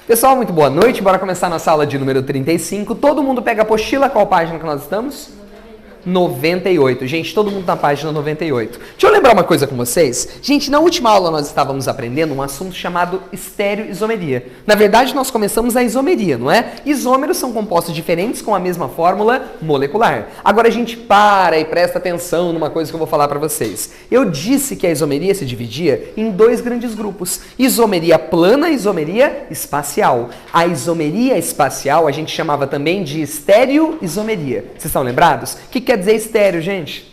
Pessoal, muito boa noite. Bora começar nossa aula de número 35. Todo mundo pega a apostila. Qual página que nós estamos? 98. Gente, todo mundo na página 98. Deixa eu lembrar uma coisa com vocês. Gente, na última aula nós estávamos aprendendo um assunto chamado estereoisomeria. Na verdade, nós começamos a isomeria, não é? Isômeros são compostos diferentes com a mesma fórmula molecular. Agora a gente para e presta atenção numa coisa que eu vou falar para vocês. Eu disse que a isomeria se dividia em dois grandes grupos. Isomeria plana e isomeria espacial. A isomeria espacial a gente chamava também de estereoisomeria. Vocês estão lembrados? O que quer dizer estéreo, gente?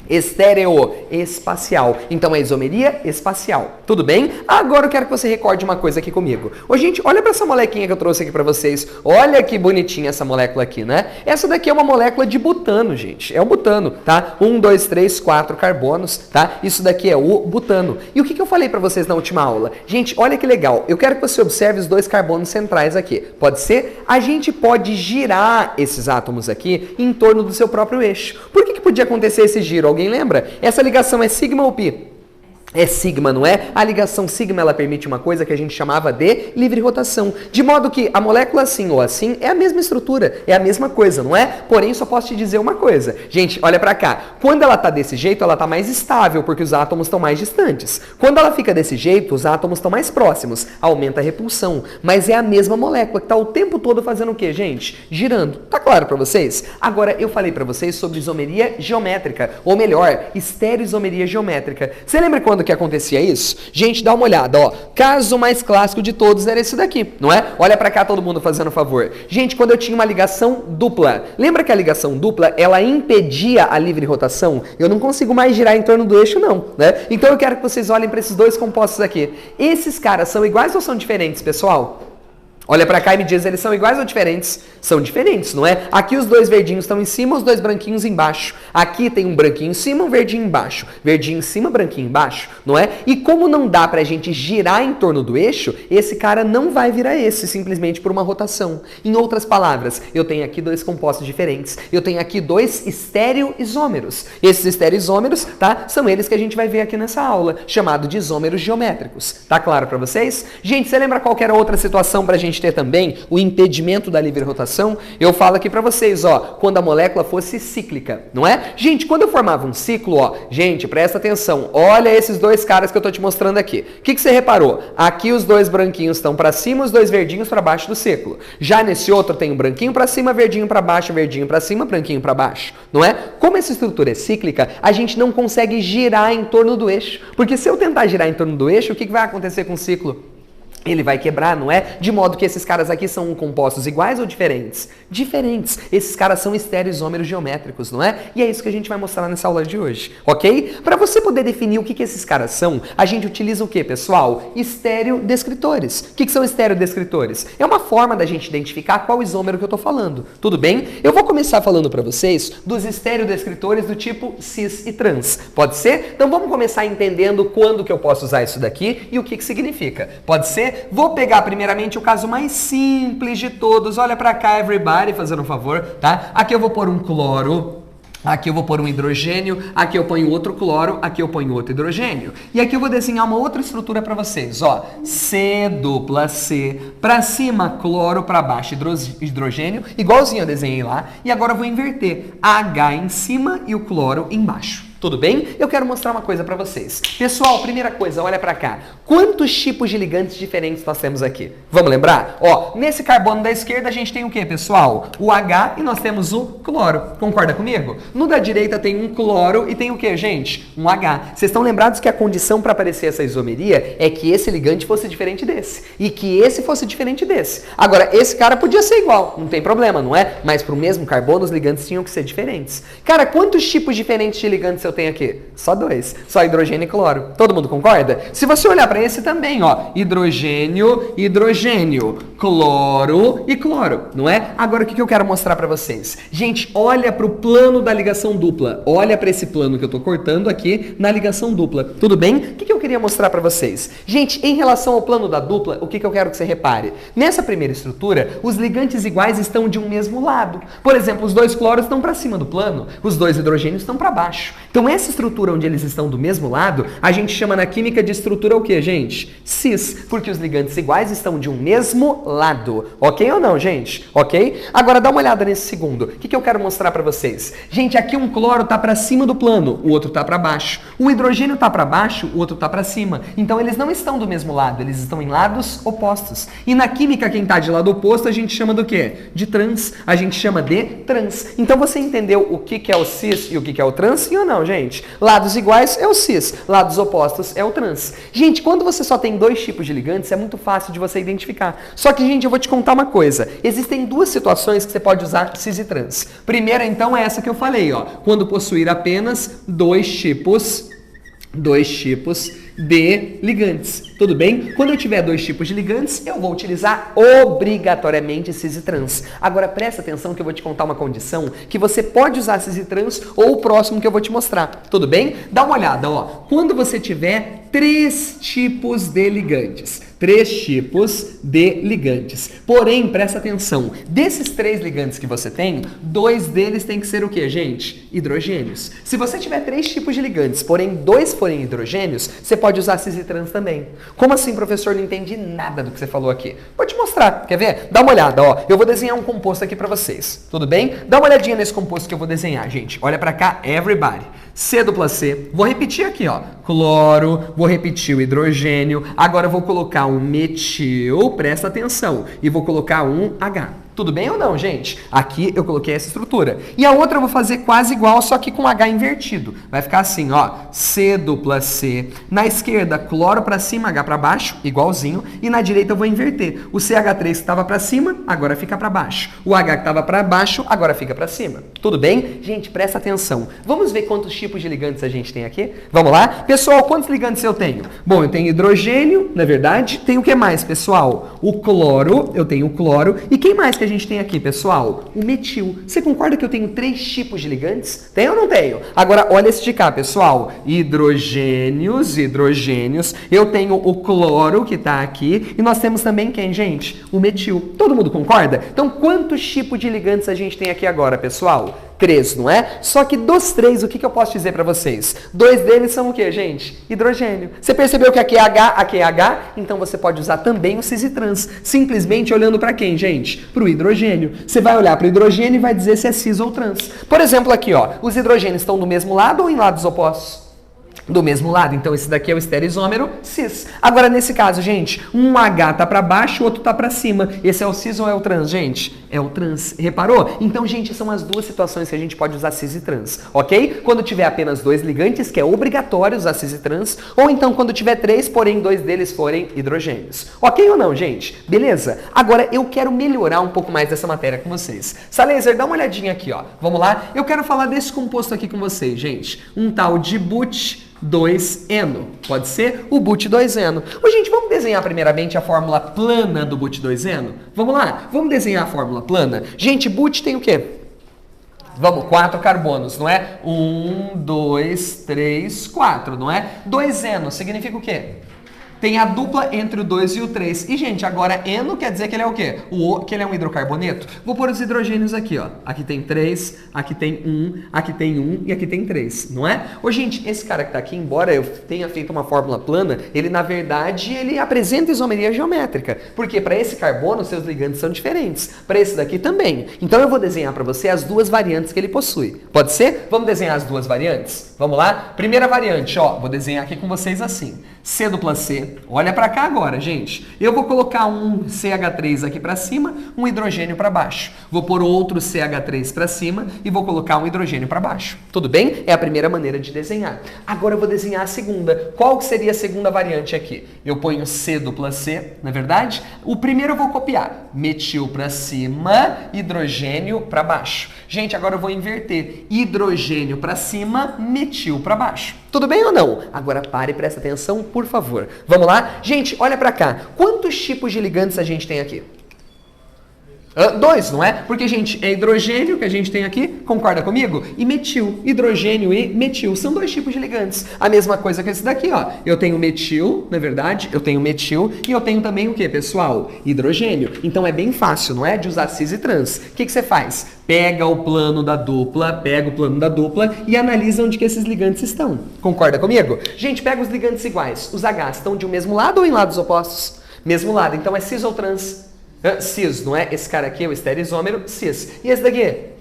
Estéreo, espacial. Então é isomeria espacial. Tudo bem? Agora eu quero que você recorde uma coisa aqui comigo. Ô, gente, olha para essa molequinha que eu trouxe aqui para vocês. Olha que bonitinha essa molécula aqui, né? Essa daqui é uma molécula de butano, gente. É o butano, tá? 1, 2, 3, 4 carbonos, tá? Isso daqui é o butano. E o que eu falei para vocês na última aula? Gente, olha que legal. Eu quero que você observe os dois carbonos centrais aqui. Pode ser? A gente pode girar esses átomos aqui em torno do seu próprio eixo. Por que podia acontecer esse giro? Alguém lembra? Essa ligação é sigma ou pi? É sigma, não é? A ligação sigma, ela permite uma coisa que a gente chamava de livre rotação. De modo que a molécula assim ou assim é a mesma estrutura, é a mesma coisa, não é? Porém, só posso te dizer uma coisa. Gente, olha pra cá. Quando ela tá desse jeito, ela tá mais estável, porque os átomos estão mais distantes. Quando ela fica desse jeito, os átomos estão mais próximos. Aumenta a repulsão. Mas é a mesma molécula que tá o tempo todo fazendo o quê, gente? Girando. Tá claro pra vocês? Agora, eu falei pra vocês sobre isomeria geométrica, ou melhor, estereoisomeria geométrica. Você lembra quando que acontecia isso? Gente, dá uma olhada, ó. Caso mais clássico de todos era esse daqui, não é? Olha pra cá todo mundo fazendo favor. Gente, quando eu tinha uma ligação dupla, lembra que a ligação dupla, ela impedia a livre rotação? Eu não consigo mais girar em torno do eixo, não, né? Então eu quero que vocês olhem para esses dois compostos aqui. Esses caras são iguais ou são diferentes, pessoal? Olha pra cá e me diz, eles são iguais ou diferentes? São diferentes, não é? Aqui os dois verdinhos estão em cima, os dois branquinhos embaixo. Aqui tem um branquinho em cima, um verdinho embaixo. Verdinho em cima, branquinho embaixo, não é? E como não dá pra gente girar em torno do eixo, esse cara não vai virar esse, simplesmente por uma rotação. Em outras palavras, eu tenho aqui dois compostos diferentes. Eu tenho aqui dois estereoisômeros. Esses estereoisômeros, tá? São eles que a gente vai ver aqui nessa aula, chamado de isômeros geométricos. Tá claro pra vocês? Gente, você lembra qual que era outra situação pra gente ter também o impedimento da livre rotação? Eu falo aqui pra vocês, ó, quando a molécula fosse cíclica, não é? Gente, quando eu formava um ciclo, ó, gente, presta atenção, olha esses dois caras que eu tô te mostrando aqui. O que você reparou? Aqui os dois branquinhos estão pra cima, os dois verdinhos pra baixo do ciclo. Já nesse outro tem um branquinho pra cima, verdinho pra baixo, verdinho pra cima, branquinho pra baixo, não é? Como essa estrutura é cíclica, a gente não consegue girar em torno do eixo, porque se eu tentar girar em torno do eixo, o que vai acontecer com o ciclo? Ele vai quebrar, não é? De modo que esses caras aqui são compostos iguais ou diferentes? Diferentes. Esses caras são estereoisômeros geométricos, não é? E é isso que a gente vai mostrar nessa aula de hoje, ok? Para você poder definir o que esses caras são, a gente utiliza o que, pessoal? Estereodescritores. O que são estereodescritores? É uma forma da gente identificar qual isômero que eu tô falando, tudo bem? Eu vou começar falando para vocês dos estereodescritores do tipo cis e trans. Pode ser? Então vamos começar entendendo quando que eu posso usar isso daqui e o que significa. Pode ser? Vou pegar primeiramente o caso mais simples de todos. Olha pra cá, everybody, fazendo um favor, tá? Aqui eu vou pôr um cloro. Aqui eu vou pôr um hidrogênio, aqui eu ponho outro cloro, aqui eu ponho outro hidrogênio. E aqui eu vou desenhar uma outra estrutura para vocês, ó. C dupla C, para cima cloro, para baixo hidrogênio, igualzinho eu desenhei lá. E agora eu vou inverter, H em cima e o cloro embaixo. Tudo bem? Eu quero mostrar uma coisa para vocês. Pessoal, primeira coisa, olha para cá. Quantos tipos de ligantes diferentes nós temos aqui? Vamos lembrar? Ó, nesse carbono da esquerda a gente tem o que, pessoal? O H e nós temos o cloro. Concorda comigo? No da direita tem um cloro e tem o que, gente? Um H. Vocês estão lembrados que a condição para aparecer essa isomeria é que esse ligante fosse diferente desse e que esse fosse diferente desse. Agora, esse cara podia ser igual, não tem problema, não é? Mas para o mesmo carbono os ligantes tinham que ser diferentes. Cara, quantos tipos diferentes de ligantes eu tenho aqui? Só dois. Só hidrogênio e cloro. Todo mundo concorda? Se você olhar para esse também, ó, hidrogênio, hidrogênio, cloro e cloro, não é? Agora o que eu quero mostrar para vocês? Gente, olha para o plano da ligação dupla. Olha para esse plano que eu estou cortando aqui na ligação dupla. Tudo bem? O que eu queria mostrar para vocês? Gente, em relação ao plano da dupla, o que eu quero que você repare? Nessa primeira estrutura, os ligantes iguais estão de um mesmo lado. Por exemplo, os dois cloros estão para cima do plano, os dois hidrogênios estão para baixo. Então, essa estrutura onde eles estão do mesmo lado, a gente chama na química de estrutura o quê, gente? Cis, porque os ligantes iguais estão de um mesmo lado. Ok ou não, gente? Ok? Agora, dá uma olhada nesse segundo. O que eu quero mostrar para vocês? Gente, aqui um cloro está para cima do plano, o outro está para baixo. O hidrogênio está para baixo, o outro está para cima. Então, eles não estão do mesmo lado, eles estão em lados opostos. E na química, quem está de lado oposto, a gente chama do quê? De trans. A gente chama de trans. Então, você entendeu o que é o cis e o que é o trans? Sim ou não, gente? Lados iguais é o cis, lados opostos é o trans. Gente, quando você só tem dois tipos de ligantes, é muito fácil de você identificar. Só que, gente, eu vou te contar uma coisa. Existem duas situações que você pode usar cis e trans. Primeira, então, é essa que eu falei, ó. Quando possuir apenas dois tipos de ligantes. Tudo bem? Quando eu tiver dois tipos de ligantes, eu vou utilizar obrigatoriamente cis e trans. Agora presta atenção que eu vou te contar uma condição que você pode usar cis e trans ou o próximo que eu vou te mostrar. Tudo bem? Dá uma olhada, ó. Quando você tiver três tipos de ligantes. Porém, presta atenção. Desses três ligantes que você tem, dois deles tem que ser o quê, gente? Hidrogênios. Se você tiver três tipos de ligantes, porém dois forem hidrogênios, você pode usar cis e trans também. Como assim, professor? Não entendi nada do que você falou aqui. Vou te mostrar. Quer ver? Dá uma olhada, ó. Eu vou desenhar um composto aqui pra vocês. Tudo bem? Dá uma olhadinha nesse composto que eu vou desenhar, gente. Olha pra cá, everybody. C+C. Vou repetir aqui, ó. Cloro, vou repetir o hidrogênio. Agora eu vou colocar um metil, presta atenção, e vou colocar um H. Tudo bem ou não, gente? Aqui eu coloquei essa estrutura. E a outra eu vou fazer quase igual, só que com H invertido. Vai ficar assim, ó, C+C. Na esquerda, cloro para cima, H para baixo, igualzinho. E na direita eu vou inverter. O CH3 que estava para cima, agora fica para baixo. O H que estava para baixo, agora fica para cima. Tudo bem? Gente, presta atenção. Vamos ver quantos tipos de ligantes a gente tem aqui? Vamos lá? Pessoal, quantos ligantes eu tenho? Bom, eu tenho hidrogênio, na verdade. Tem o que mais, pessoal? O cloro, eu tenho o cloro. E quem mais que a gente tem aqui, pessoal? O metil. Você concorda que eu tenho três tipos de ligantes? Tem ou não tenho? Agora, olha esse de cá, pessoal. Hidrogênios. Eu tenho o cloro, que está aqui. E nós temos também quem, gente? O metil. Todo mundo concorda? Então, quantos tipos de ligantes a gente tem aqui agora, pessoal? 3, não é? Só que dos 3, o que eu posso dizer para vocês? 2 deles são o que, gente? Hidrogênio. Você percebeu que aqui é H, aqui é H? Então você pode usar também o cis e trans. Simplesmente olhando para quem, gente? Para o hidrogênio. Você vai olhar para o hidrogênio e vai dizer se é cis ou trans. Por exemplo, aqui, ó, os hidrogênios estão do mesmo lado ou em lados opostos? Do mesmo lado, então esse daqui é o estereoisômero cis. Agora nesse caso, gente, um H tá para baixo, o outro tá para cima. Esse é o cis ou é o trans, gente? É o trans. Reparou? Então, gente, são as duas situações que a gente pode usar cis e trans, ok? Quando tiver apenas dois ligantes, que é obrigatório usar cis e trans, ou então quando tiver 3, porém 2 deles forem hidrogênios. Ok ou não, gente? Beleza? Agora eu quero melhorar um pouco mais dessa matéria com vocês. Salezer, dá uma olhadinha aqui, ó. Vamos lá? Eu quero falar desse composto aqui com vocês, gente. Um tal de but2eno. Pode ser o but2eno. Ô, gente, vamos desenhar primeiramente a fórmula plana do but2eno? Vamos lá? Vamos desenhar a fórmula plana? Gente, but tem o quê? Vamos, 4 carbonos, não é? 1, 2, 3, 4, não é? 2eno significa o quê? Tem a dupla entre o 2 e o 3. E, gente, agora eno quer dizer que ele é o quê? Que ele é um hidrocarboneto. Vou pôr os hidrogênios aqui, ó. Aqui tem 3, aqui tem 1, aqui tem 1 e aqui tem 3, não é? Ô, gente, esse cara que tá aqui, embora eu tenha feito uma fórmula plana, ele, na verdade, ele apresenta isomeria geométrica. Porque para esse carbono, seus ligantes são diferentes. Para esse daqui também. Então, eu vou desenhar para você as duas variantes que ele possui. Pode ser? Vamos desenhar as duas variantes? Vamos lá? Primeira variante, ó. Vou desenhar aqui com vocês assim. C+C. Olha para cá agora, gente. Eu vou colocar um CH3 aqui para cima, um hidrogênio para baixo. Vou pôr outro CH3 para cima e vou colocar um hidrogênio para baixo. Tudo bem? É a primeira maneira de desenhar. Agora eu vou desenhar a segunda. Qual seria a segunda variante aqui? Eu ponho C+C, não é verdade? O primeiro eu vou copiar. Metil para cima, hidrogênio para baixo. Gente, agora eu vou inverter. Hidrogênio para cima, metil para baixo. Tudo bem ou não? Agora pare e presta atenção, por favor. Vamos lá? Gente, olha para cá. Quantos tipos de ligantes a gente tem aqui? Dois, não é? Porque, gente, é hidrogênio que a gente tem aqui, concorda comigo? E metil. Hidrogênio e metil. São dois tipos de ligantes. A mesma coisa que esse daqui, ó. Eu tenho metil, na verdade, eu tenho metil e eu tenho também o que, pessoal? Hidrogênio. Então é bem fácil, não é? De usar cis e trans. O que você faz? Pega o plano da dupla e analisa onde que esses ligantes estão. Concorda comigo? Gente, pega os ligantes iguais. Os H estão de um mesmo lado ou em lados opostos? Mesmo lado. Então é cis ou trans? Cis, não é? Esse cara aqui é o estereisômero cis. E esse daqui?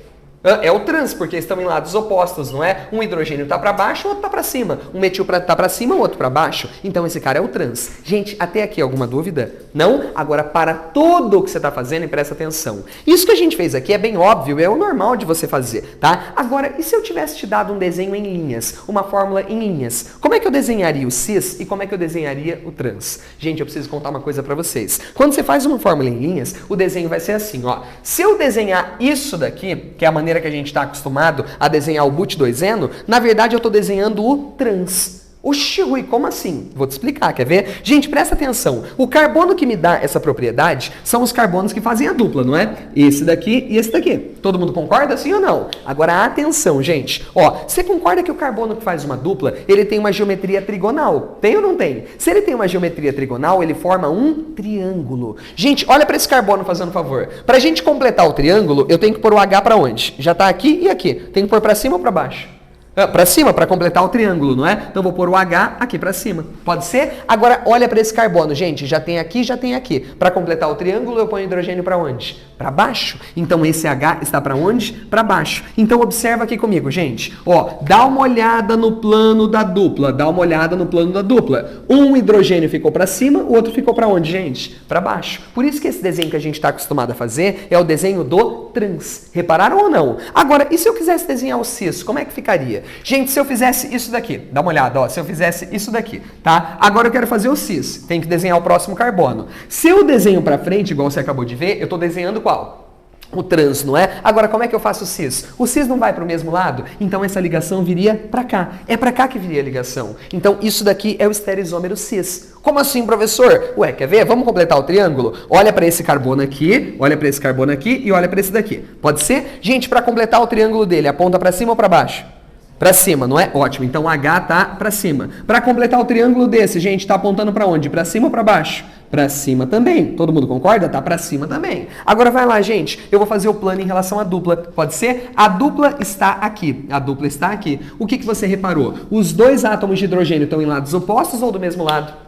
É o trans, porque estão em lados opostos, não é? Um hidrogênio está para baixo, o outro está para cima. Um metil está para cima, o outro para baixo. Então esse cara é o trans. Gente, até aqui alguma dúvida? Não? Agora para tudo o que você está fazendo e presta atenção. Isso que a gente fez aqui é bem óbvio, é o normal de você fazer, tá? Agora, e se eu tivesse te dado um desenho em linhas, uma fórmula em linhas? Como é que eu desenharia o cis e como é que eu desenharia o trans? Gente, eu preciso contar uma coisa para vocês. Quando você faz uma fórmula em linhas, o desenho vai ser assim, ó. Se eu desenhar isso daqui, que é a maneira que a gente está acostumado a desenhar o but2eno, na verdade eu estou desenhando o trans. Oxi, Rui, como assim? Vou te explicar, quer ver? Gente, presta atenção. O carbono que me dá essa propriedade são os carbonos que fazem a dupla, não é? Esse daqui e esse daqui. Todo mundo concorda, sim ou não? Agora, atenção, gente. Ó, você concorda que o carbono que faz uma dupla, ele tem uma geometria trigonal? Tem ou não tem? Se ele tem uma geometria trigonal, ele forma um triângulo. Gente, olha para esse carbono fazendo favor. Para a gente completar o triângulo, eu tenho que pôr o H para onde? Já está aqui e aqui. Tem que pôr para cima ou para baixo? Para cima, para completar o triângulo, não é? Então vou pôr o H aqui para cima. Pode ser? Agora olha para esse carbono, gente, já tem aqui, já tem aqui. Para completar o triângulo eu ponho hidrogênio para onde? Para baixo. Então esse H está para onde? Para baixo. Então observa aqui comigo, gente. Ó, dá uma olhada no plano da dupla. Dá uma olhada no plano da dupla. Um hidrogênio ficou para cima, o outro ficou para onde, gente? Para baixo. Por isso que esse desenho que a gente está acostumado a fazer é o desenho do trans. Repararam ou não? Agora, e se eu quisesse desenhar o cis, como é que ficaria? Gente, se eu fizesse isso daqui, dá uma olhada, ó, se eu fizesse isso daqui, tá? Agora eu quero fazer o cis, tem que desenhar o próximo carbono. Se eu desenho pra frente, igual você acabou de ver, eu tô desenhando qual? O trans, não é? Agora, como é que eu faço o cis? O cis não vai para o mesmo lado? Então, essa ligação viria para cá. É para cá que viria a ligação. Então, isso daqui é o estereisômero cis. Como assim, professor? Ué, quer ver? Vamos completar o triângulo? Olha para esse carbono aqui, olha para esse carbono aqui e olha para esse daqui. Pode ser? Gente, para completar o triângulo dele, aponta para cima ou para baixo? Para cima, não é? Ótimo. Então, H tá para cima. Para completar o triângulo desse, gente, tá apontando para onde? Para cima ou para baixo? Para cima também. Todo mundo concorda? Tá para cima também. Agora vai lá, gente. Eu vou fazer o plano em relação à dupla. Pode ser? A dupla está aqui. A dupla está aqui. O que você reparou? Os dois átomos de hidrogênio estão em lados opostos ou do mesmo lado?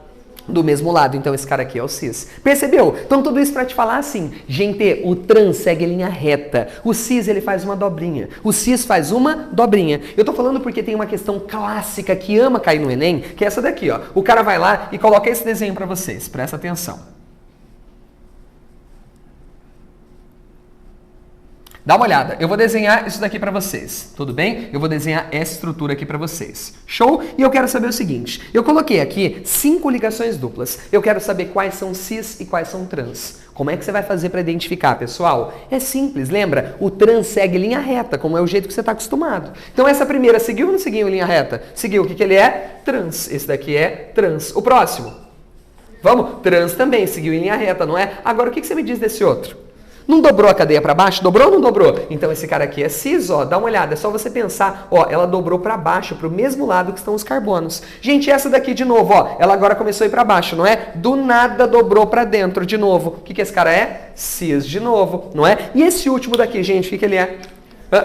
Do mesmo lado, então esse cara aqui é o cis. Percebeu? Então tudo isso para te falar assim, gente, o trans segue linha reta, o cis ele faz uma dobrinha, o cis faz uma dobrinha. Eu tô falando porque tem uma questão clássica que ama cair no Enem, que é essa daqui, ó. O cara vai lá e coloca esse desenho para vocês, presta atenção. Dá uma olhada, eu vou desenhar isso daqui para vocês, tudo bem? Eu vou desenhar essa estrutura aqui para vocês. Show? E eu quero saber o seguinte, eu coloquei aqui 5 ligações duplas. Eu quero saber quais são cis e quais são trans. Como é que você vai fazer para identificar, pessoal? É simples, lembra? O trans segue linha reta, como é o jeito que você está acostumado. Então essa primeira seguiu ou não seguiu linha reta? Seguiu, o que ele é? Trans. Esse daqui é trans. O próximo? Vamos? Trans também, seguiu em linha reta, não é? Agora o que você me diz desse outro? Não dobrou a cadeia para baixo? Dobrou ou não dobrou? Então esse cara aqui é cis, ó, dá uma olhada, é só você pensar, ó, ela dobrou para baixo, para o mesmo lado que estão os carbonos. Gente, essa daqui de novo, ó, ela agora começou a ir para baixo, não é? Do nada dobrou para dentro de novo. O que esse cara é? Cis de novo, não é? E esse último daqui, gente, o que ele é?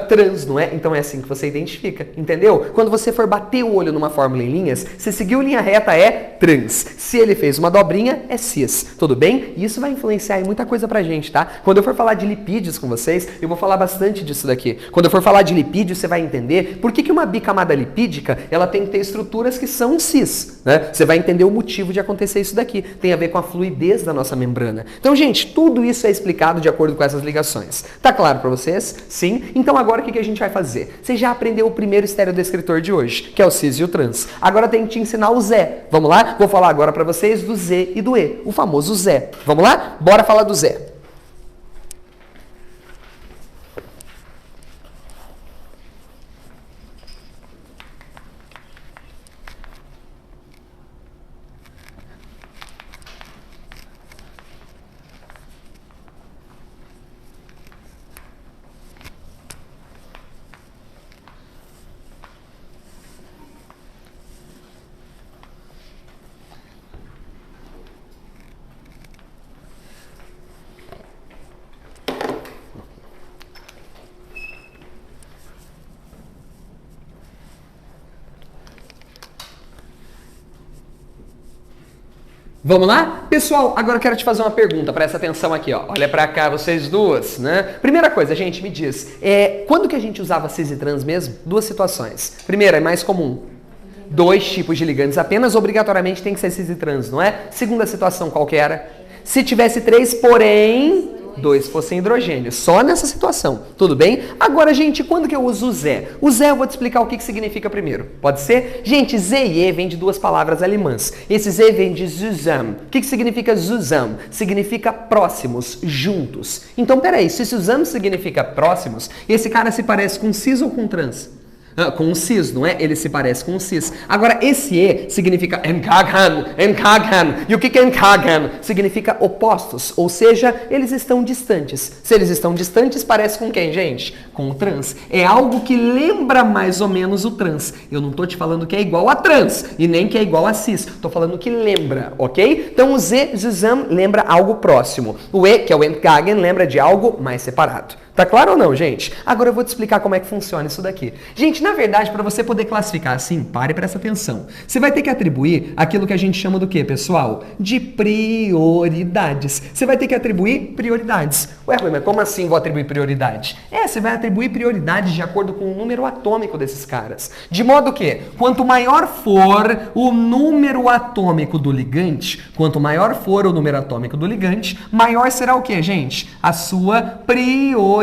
Trans, não é? Então é assim que você identifica, entendeu? Quando você for bater o olho numa fórmula em linhas, se seguiu linha reta é trans. Se ele fez uma dobrinha, é cis. Tudo bem? E isso vai influenciar em muita coisa pra gente, tá? Quando eu for falar de lipídios com vocês, eu vou falar bastante disso daqui. Quando eu for falar de lipídios, você vai entender por que uma bicamada lipídica, ela tem que ter estruturas que são cis, né? Você vai entender o motivo de acontecer isso daqui. Tem a ver com a fluidez da nossa membrana. Então, gente, tudo isso é explicado de acordo com essas ligações. Tá claro pra vocês? Sim? Então agora o que a gente vai fazer? Você já aprendeu o primeiro estereodescritor de hoje, que é o cis e o trans. Agora tem que te ensinar o Zé. Vamos lá? Vou falar agora pra vocês do Z e do E, o famoso Zé. Vamos lá? Bora falar do Zé. Vamos lá? Pessoal, agora eu quero te fazer uma pergunta, presta atenção aqui, ó. Olha pra cá, vocês duas, né? Primeira coisa, gente, me diz, quando que a gente usava cis e trans mesmo? Duas situações. Primeira, é mais comum. 2 tipos de ligantes apenas, obrigatoriamente tem que ser cis e trans, não é? Segunda situação, qual que era? Se tivesse 3, porém 2 fossem hidrogênios, só nessa situação, tudo bem? Agora, gente, quando que eu uso o Zé? O Zé eu vou te explicar o que significa primeiro, pode ser? Gente, Zé e E vem de 2 palavras alemãs, esse Zé vem de zusammen. O que significa zusammen? Significa próximos, juntos. Então, peraí, se zusammen significa próximos, esse cara se parece com cis ou com trans? Com um cis, não é? Ele se parece com um cis. Agora, esse E significa enkagen. E o que é enkagen? Significa opostos, ou seja, eles estão distantes. Se eles estão distantes, parece com quem, gente? Com o trans. É algo que lembra mais ou menos o trans. Eu não tô te falando que é igual a trans, e nem que é igual a cis. Tô falando que lembra, ok? Então, o Z, zusammen, lembra algo próximo. O E, que é o enkagen, lembra de algo mais separado. Tá claro ou não, gente? Agora eu vou te explicar como é que funciona isso daqui. Gente, na verdade, para você poder classificar assim, pare e presta atenção. Você vai ter que atribuir aquilo que a gente chama do quê, pessoal? De prioridades. Você vai ter que atribuir prioridades. Ué, Rui, mas como assim vou atribuir prioridade? Você vai atribuir prioridades de acordo com o número atômico desses caras. De modo que, quanto maior for o número atômico do ligante, maior será o quê, gente? A sua prioridade.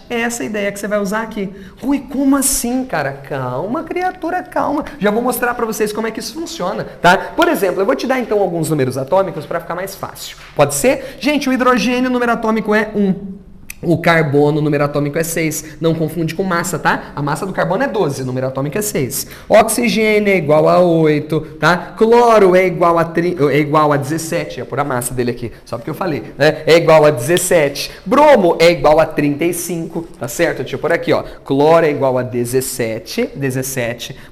É essa a ideia que você vai usar aqui. Rui, como assim, cara? Calma, criatura, calma. Já vou mostrar para vocês como é que isso funciona, tá? Por exemplo, eu vou te dar então alguns números atômicos para ficar mais fácil. Pode ser? Gente, o hidrogênio, o número atômico é 1. O carbono, o número atômico é 6. Não confunde com massa, tá? A massa do carbono é 12, o número atômico é 6. Oxigênio é igual a 8, tá? Cloro é igual a 17. É por a massa dele aqui, só porque eu falei, né? É igual a 17. Bromo é igual a 35, tá certo? Deixa eu pôr aqui, ó. Cloro é igual a 17.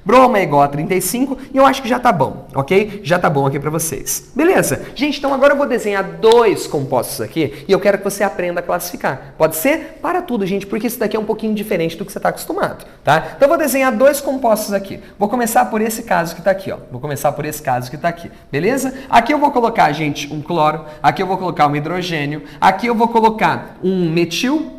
Bromo é igual a 35. E eu acho que já tá bom, ok? Já tá bom aqui pra vocês. Beleza? Gente, então agora eu vou desenhar 2 compostos aqui e eu quero que você aprenda a classificar. Pode ser? Para tudo, gente, porque isso daqui é um pouquinho diferente do que você está acostumado, tá? Então eu vou desenhar 2 compostos aqui. Vou começar por esse caso que está aqui, ó. Beleza? Aqui eu vou colocar, gente, um cloro. Aqui eu vou colocar um hidrogênio. Aqui eu vou colocar um metil.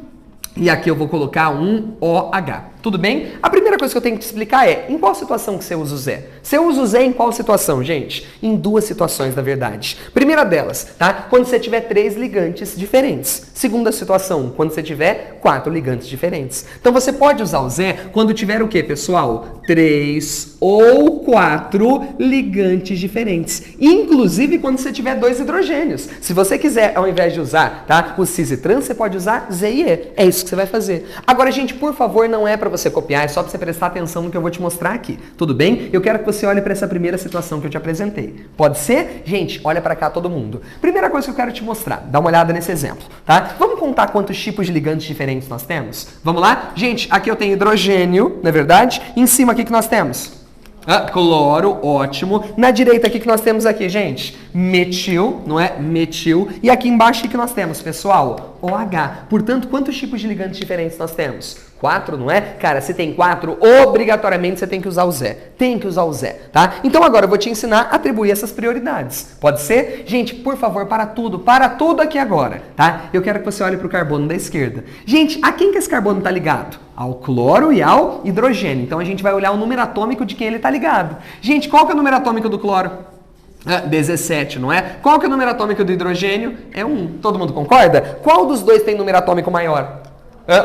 E aqui eu vou colocar um OH. Tudo bem? A primeira coisa que eu tenho que te explicar é, em qual situação que você usa o Zé? Você usa o Zé em qual situação, gente? Em 2 situações, na verdade. Primeira delas, tá? Quando você tiver 3 ligantes diferentes. Segunda situação, quando você tiver 4 ligantes diferentes. Então você pode usar o Zé quando tiver o quê, pessoal? 3 ou 4 ligantes diferentes. Inclusive quando você tiver 2 hidrogênios. Se você quiser, ao invés de usar, tá, o cis e trans, você pode usar Z e E. É isso que você vai fazer. Agora, gente, por favor, não é para você copiar, é só para você prestar atenção no que eu vou te mostrar aqui. Tudo bem? Eu quero que você olhe para essa primeira situação que eu te apresentei. Pode ser? Gente, olha para cá todo mundo. Primeira coisa que eu quero te mostrar, dá uma olhada nesse exemplo, tá? Vamos contar quantos tipos de ligantes diferentes nós temos? Vamos lá? Gente, aqui eu tenho hidrogênio, não é verdade? Em cima aqui que nós temos? Cloro, ótimo. Na direita, o que nós temos aqui, gente? Metil, não é? Metil. E aqui embaixo, o que nós temos, pessoal? OH. Portanto, quantos tipos de ligantes diferentes nós temos? 4, não é? Cara, se tem 4, obrigatoriamente você tem que usar o Zé. Tem que usar o Zé, tá? Então agora eu vou te ensinar a atribuir essas prioridades. Pode ser? Gente, por favor, para tudo aqui agora, tá? Eu quero que você olhe para o carbono da esquerda. Gente, a quem que esse carbono está ligado? Ao cloro e ao hidrogênio. Então a gente vai olhar o número atômico de quem ele está ligado. Gente, qual que é o número atômico do cloro? 17, não é? Qual que é o número atômico do hidrogênio? É 1. Todo mundo concorda? Qual dos dois tem número atômico maior?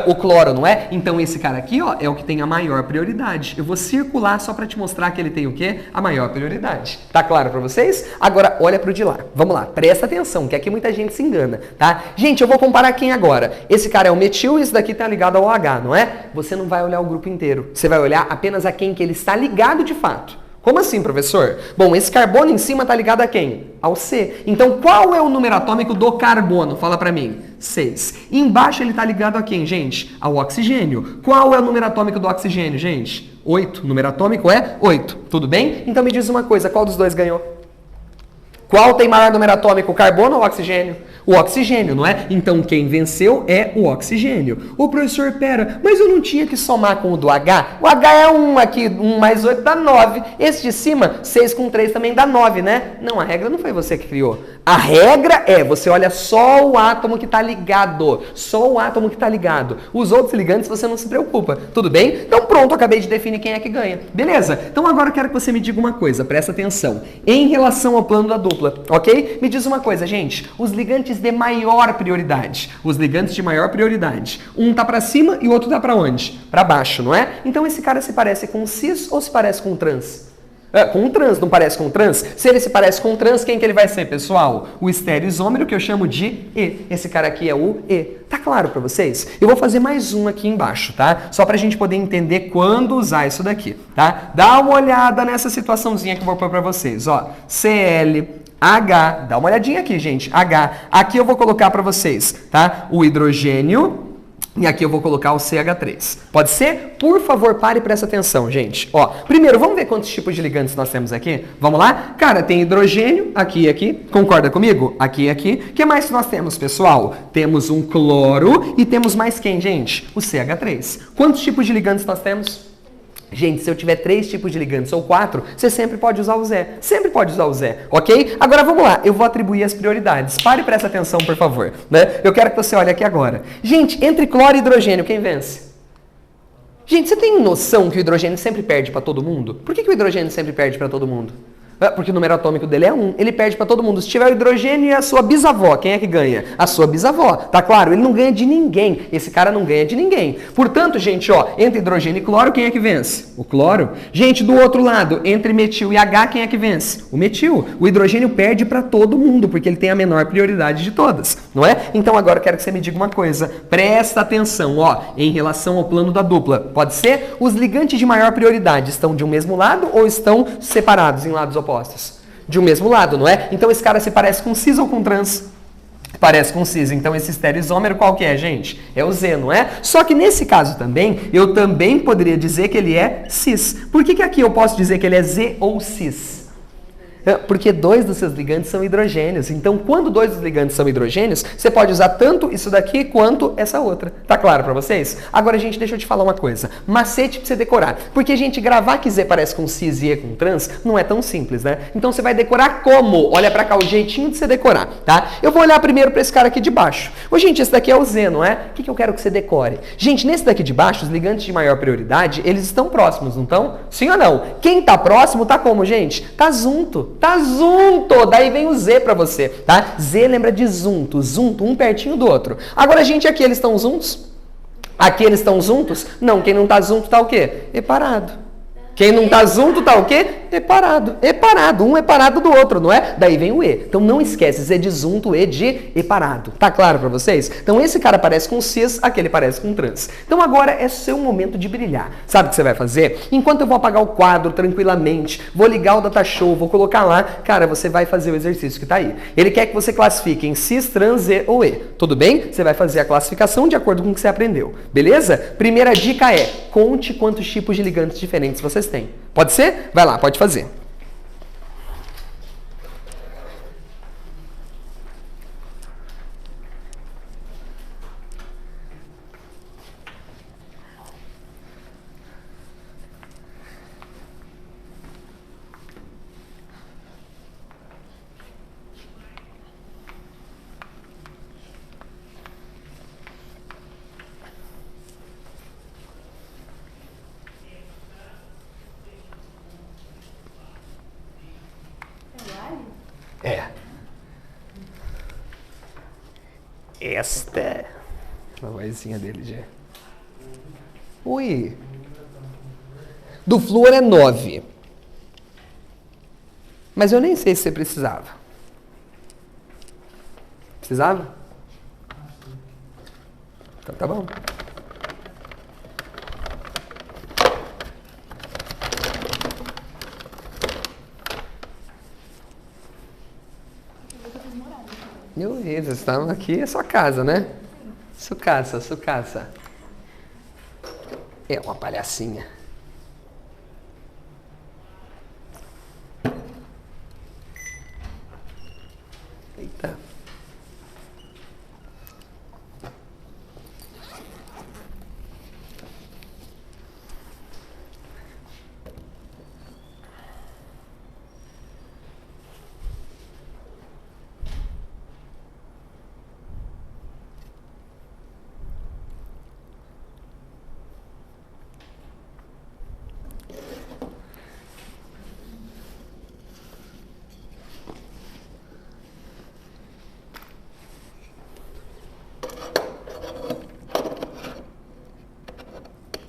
O cloro, não é? Então esse cara aqui, ó, é o que tem a maior prioridade. Eu vou circular só para te mostrar que ele tem o quê? A maior prioridade. Tá claro para vocês? Agora, olha pro de lá. Vamos lá, presta atenção, que aqui muita gente se engana, tá? Gente, eu vou comparar quem agora? Esse cara é o metil e esse daqui tá ligado ao OH, não é? Você não vai olhar o grupo inteiro. Você vai olhar apenas a quem que ele está ligado de fato. Como assim, professor? Bom, esse carbono em cima está ligado a quem? Ao C. Então, qual é o número atômico do carbono? Fala para mim. 6. E embaixo ele está ligado a quem, gente? Ao oxigênio. Qual é o número atômico do oxigênio, gente? 8. O número atômico é 8. Tudo bem? Então me diz uma coisa, qual dos dois ganhou? Qual tem maior número atômico, o carbono ou o oxigênio? O oxigênio, não é? Então quem venceu é o oxigênio. Ô professor, pera, mas eu não tinha que somar com o do H? O H é 1 aqui, 1 mais 8 dá 9. Esse de cima, 6 com 3 também dá 9, né? Não, a regra não foi você que criou. A regra é, você olha só o átomo que está ligado. Só o átomo que está ligado. Os outros ligantes você não se preocupa. Tudo bem? Então pronto, acabei de definir quem é que ganha. Beleza? Então agora eu quero que você me diga uma coisa, presta atenção. Em relação ao plano da dupla, ok? Me diz uma coisa, gente. Os ligantes de maior prioridade. Os ligantes de maior prioridade. Um tá para cima e o outro tá para onde? Para baixo, não é? Então esse cara se parece com um cis ou se parece com um trans? Com um trans, não parece com um trans? Se ele se parece com um trans, quem que ele vai ser, pessoal? O estereoisômero, que eu chamo de E. Esse cara aqui é o E. Tá claro para vocês? Eu vou fazer mais um aqui embaixo, tá? Só pra gente poder entender quando usar isso daqui, tá? Dá uma olhada nessa situaçãozinha que eu vou pôr pra vocês, ó. Cl, H, dá uma olhadinha aqui, gente. H. Aqui eu vou colocar para vocês, tá? O hidrogênio. E aqui eu vou colocar o CH3. Pode ser? Por favor, pare e preste atenção, gente. Ó, primeiro, vamos ver quantos tipos de ligantes nós temos aqui? Vamos lá? Cara, tem hidrogênio, aqui e aqui. Concorda comigo? Aqui e aqui. O que mais que nós temos, pessoal? Temos um cloro e temos mais quem, gente? O CH3. Quantos tipos de ligantes nós temos? Gente, se eu tiver 3 tipos de ligantes ou 4, você sempre pode usar o Zé. Sempre pode usar o Zé, ok? Agora vamos lá, eu vou atribuir as prioridades. Pare e presta atenção, por favor. Né? Eu quero que você olhe aqui agora. Gente, entre cloro e hidrogênio, quem vence? Gente, você tem noção que o hidrogênio sempre perde para todo mundo? Por que o hidrogênio sempre perde para todo mundo? Porque o número atômico dele é 1. Ele perde para todo mundo. Se tiver o hidrogênio e a sua bisavó, quem é que ganha? A sua bisavó. Tá claro? Ele não ganha de ninguém. Esse cara não ganha de ninguém. Portanto, gente, ó, entre hidrogênio e cloro, quem é que vence? O cloro. Gente, do outro lado, entre metil e H, quem é que vence? O metil. O hidrogênio perde para todo mundo, porque ele tem a menor prioridade de todas, não é? Então agora eu quero que você me diga uma coisa. Presta atenção, ó, em relação ao plano da dupla. Pode ser? Os ligantes de maior prioridade estão de um mesmo lado ou estão separados em lados opostos? De um mesmo lado, não é? Então esse cara se parece com cis ou com trans? Parece com cis. Então esse estereoisômero qual que é, gente? É o Z, não é? Só que nesse caso também, eu também poderia dizer que ele é cis. Por que aqui eu posso dizer que ele é Z ou cis? Porque 2 dos seus ligantes são hidrogênios. Então, quando 2 dos ligantes são hidrogênios, você pode usar tanto isso daqui quanto essa outra. Tá claro pra vocês? Agora, gente, deixa eu te falar uma coisa. Macete pra você decorar. Porque, gente, gravar que Z parece com cis e E com trans não é tão simples, né? Então, você vai decorar como? Olha pra cá, o jeitinho de você decorar, tá? Eu vou olhar primeiro pra esse cara aqui de baixo. Ô, gente, esse daqui é o Z, não é? O que eu quero que você decore? Gente, nesse daqui de baixo, os ligantes de maior prioridade, eles estão próximos, não estão? Sim ou não? Quem tá próximo tá como, gente? Tá junto. Tá junto, daí vem o Z pra você, tá? Z lembra de junto, um pertinho do outro. Agora, gente, aqui eles estão juntos? Aqui eles estão juntos? Não, quem não tá junto tá o quê? Eparado. Quem não tá junto tá o quê? Eparado. Eparado. Um é parado do outro, não é? Daí vem o E. Então não esquece, Z de junto, E de eparado. Tá claro pra vocês? Então esse cara parece com cis, aquele parece com trans. Então agora é seu momento de brilhar. Sabe o que você vai fazer? Enquanto eu vou apagar o quadro tranquilamente, vou ligar o data show, vou colocar lá, cara, você vai fazer o exercício que tá aí. Ele quer que você classifique em cis, trans, Z ou E. Tudo bem? Você vai fazer a classificação de acordo com o que você aprendeu. Beleza? Primeira dica é, conte quantos tipos de ligantes diferentes vocês têm. Pode ser? Vai lá, pode fazer. É. Esta é a vozinha dele já. Ui. Do flúor é 9. Mas eu nem sei se você precisava. Precisava? Então tá bom. Meu Deus, vocês estão aqui, é sua casa, né? Sucaça, sucaça. É uma palhacinha. Eita.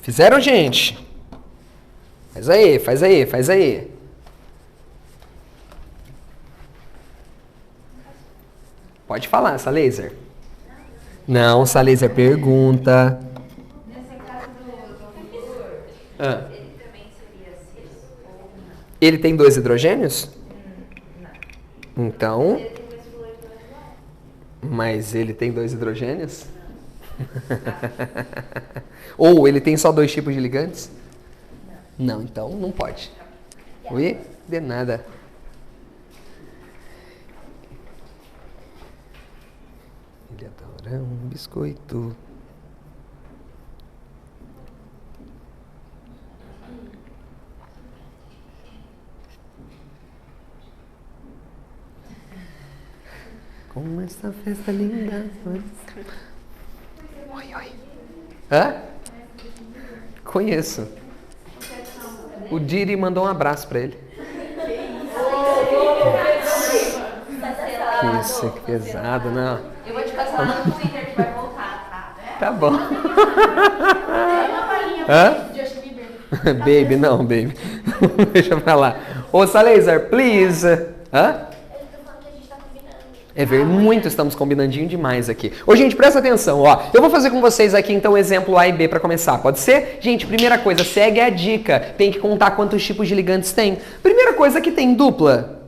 Fizeram, gente? Faz aí, faz aí, faz aí. Pode falar, essa laser. Não, essa laser pergunta. Nesse caso do flúor, Ah. ele também seria cis ou não? Ele tem 2 hidrogênios? Não. Então, Ele tem mais flúor que o mas ele tem 2 hidrogênios? Ou ele tem só 2 tipos de ligantes? Não, então não pode. Ui, de nada. Ele adora um biscoito. Com essa festa linda. Oi, oi. Hã? Conheço. O Diri mandou um abraço pra ele. Que isso, que pesado, não. Eu vou te passar lá no Twitter que vai voltar, tá? Tá bom. Uma palhinha Hã? de Justin Bieber. Baby, não, baby. Deixa pra lá. Ô, Salazar, please. Hã? Ele tá falando que a gente tá combinando. É ver, muito estamos combinandinho demais aqui. Ô, gente, presta atenção, ó. Eu vou fazer com vocês aqui, então, exemplo A e B pra começar, pode ser? Gente, primeira coisa, segue a dica. Tem que contar quantos tipos de ligantes tem. Primeira coisa, aqui tem dupla.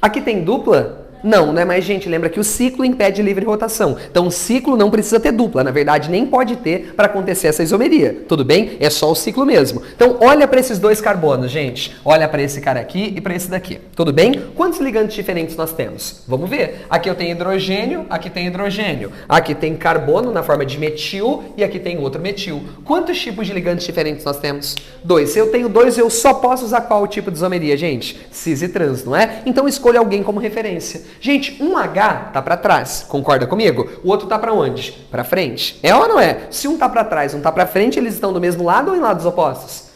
Aqui tem dupla? Não, né? Mas, gente, lembra que o ciclo impede livre rotação. Então, o ciclo não precisa ter dupla. Na verdade, nem pode ter para acontecer essa isomeria. Tudo bem? É só o ciclo mesmo. Então, olha para esses 2 carbonos, gente. Olha para esse cara aqui e para esse daqui. Tudo bem? Quantos ligantes diferentes nós temos? Vamos ver. Aqui eu tenho hidrogênio, aqui tem hidrogênio. Aqui tem carbono na forma de metil e aqui tem outro metil. Quantos tipos de ligantes diferentes nós temos? 2. Se eu tenho 2, eu só posso usar qual tipo de isomeria, gente? Cis e trans, não é? Então, escolha alguém como referência. Gente, um H tá para trás, concorda comigo? O outro tá para onde? Para frente. É ou não é? Se um tá para trás, um tá para frente, eles estão do mesmo lado ou em lados opostos?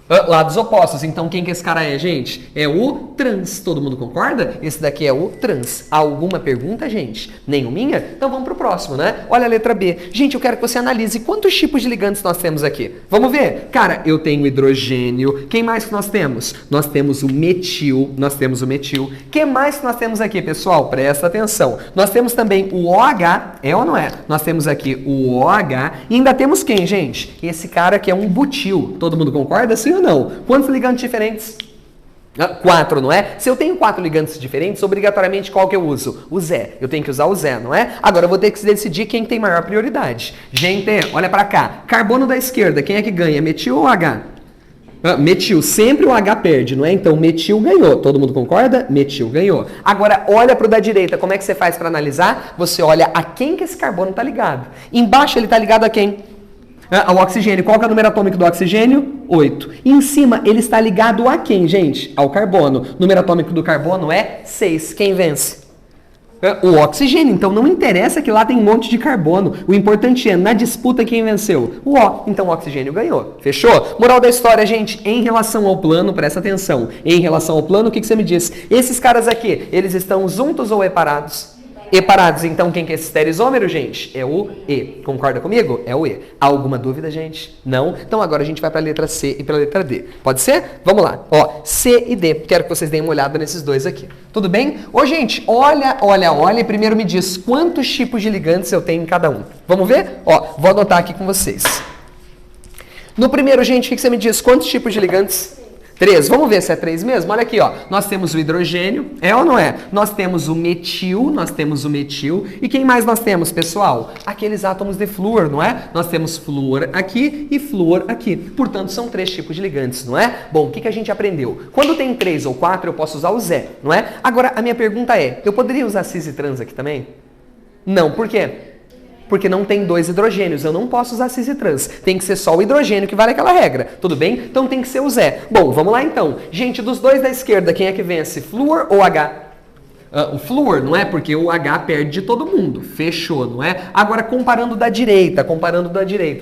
Lados opostos. Então quem que esse cara é, gente? É o trans. Todo mundo concorda? Esse daqui é o trans. Alguma pergunta, gente? Nenhuminha? Então vamos pro próximo, né? Olha a letra B. Gente, eu quero que você analise quantos tipos de ligantes nós temos aqui. Vamos ver? Cara, eu tenho hidrogênio. Quem mais que nós temos? Nós temos o metil. Nós temos o metil. Quem mais que nós temos aqui, pessoal? Presta atenção. Nós temos também o OH. É ou não é? Nós temos aqui o OH. E ainda temos quem, gente? Esse cara que é um butil. Todo mundo concorda? Sim ou não? Quantos ligantes diferentes? 4, não é? Se eu tenho 4 ligantes diferentes, obrigatoriamente qual que eu uso? O Zé. Eu tenho que usar o Zé, não é? Agora eu vou ter que decidir quem tem maior prioridade. Gente, olha pra cá. Carbono da esquerda, quem é que ganha? Metil ou H? Metil, sempre o H perde, não é? Então metil ganhou. Todo mundo concorda? Metil ganhou. Agora olha pro da direita, como é que você faz para analisar? Você olha a quem que esse carbono tá ligado. Embaixo ele tá ligado a quem? Ao oxigênio. Qual que é o número atômico do oxigênio? 8. E em cima, ele está ligado a quem, gente? Ao carbono. O número atômico do carbono é 6. Quem vence? O oxigênio. Então não interessa que lá tem um monte de carbono. O importante é, na disputa, quem venceu? O O. Então o oxigênio ganhou. Fechou? Moral da história, gente, em relação ao plano, presta atenção. Em relação ao plano, o que você me diz? Esses caras aqui, eles estão juntos ou separados? Separados. Então, quem que é esse estereisômero, gente? É o E. Concorda comigo? É o E. Alguma dúvida, gente? Não? Então, agora a gente vai para a letra C e para a letra D. Pode ser? Vamos lá. Ó, C e D. Quero que vocês deem uma olhada nesses dois aqui. Tudo bem? Ô, gente, olha. E primeiro me diz quantos tipos de ligantes eu tenho em cada um. Vamos ver? Ó, vou anotar aqui com vocês. No primeiro, gente, o que você me diz? Quantos tipos de ligantes? 3. Vamos ver se é 3 mesmo? Olha aqui, ó. Nós temos o hidrogênio, é ou não é? Nós temos o metil. E quem mais nós temos, pessoal? Aqueles átomos de flúor, não é? Nós temos flúor aqui e flúor aqui. Portanto, são 3 tipos de ligantes, não é? Bom, o que a gente aprendeu? Quando tem 3 ou 4, eu posso usar o Zé, não é? Agora, a minha pergunta é, eu poderia usar cis e trans aqui também? Não, por quê? Porque não tem 2 hidrogênios, eu não posso usar cis e trans. Tem que ser só o hidrogênio que vale aquela regra, tudo bem? Então tem que ser o Zé. Bom, vamos lá então. Gente, dos dois da esquerda, quem é que vence? Flúor ou H? O flúor, não é? Porque o H perde de todo mundo. Fechou, não é? Agora, comparando da direita,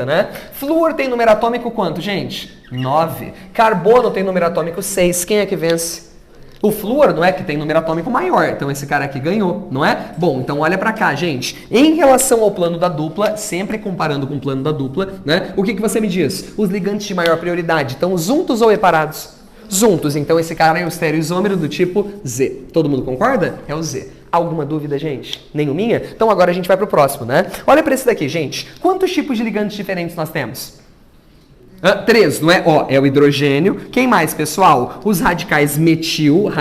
né? Flúor tem número atômico quanto, gente? 9. Carbono tem número atômico 6. Quem é que vence? O flúor, não é, que tem número atômico maior, então esse cara aqui ganhou, não é? Bom, então olha pra cá, gente. Em relação ao plano da dupla, sempre comparando com o plano da dupla, né? O que você me diz? Os ligantes de maior prioridade estão juntos ou separados? Juntos, então esse cara é o estereoisômero do tipo Z. Todo mundo concorda? É o Z. Alguma dúvida, gente? Nenhuminha? Então agora a gente vai pro próximo, né? Olha pra esse daqui, gente. Quantos tipos de ligantes diferentes nós temos? 3, não é? Ó, é o hidrogênio. Quem mais, pessoal? Os radicais metil.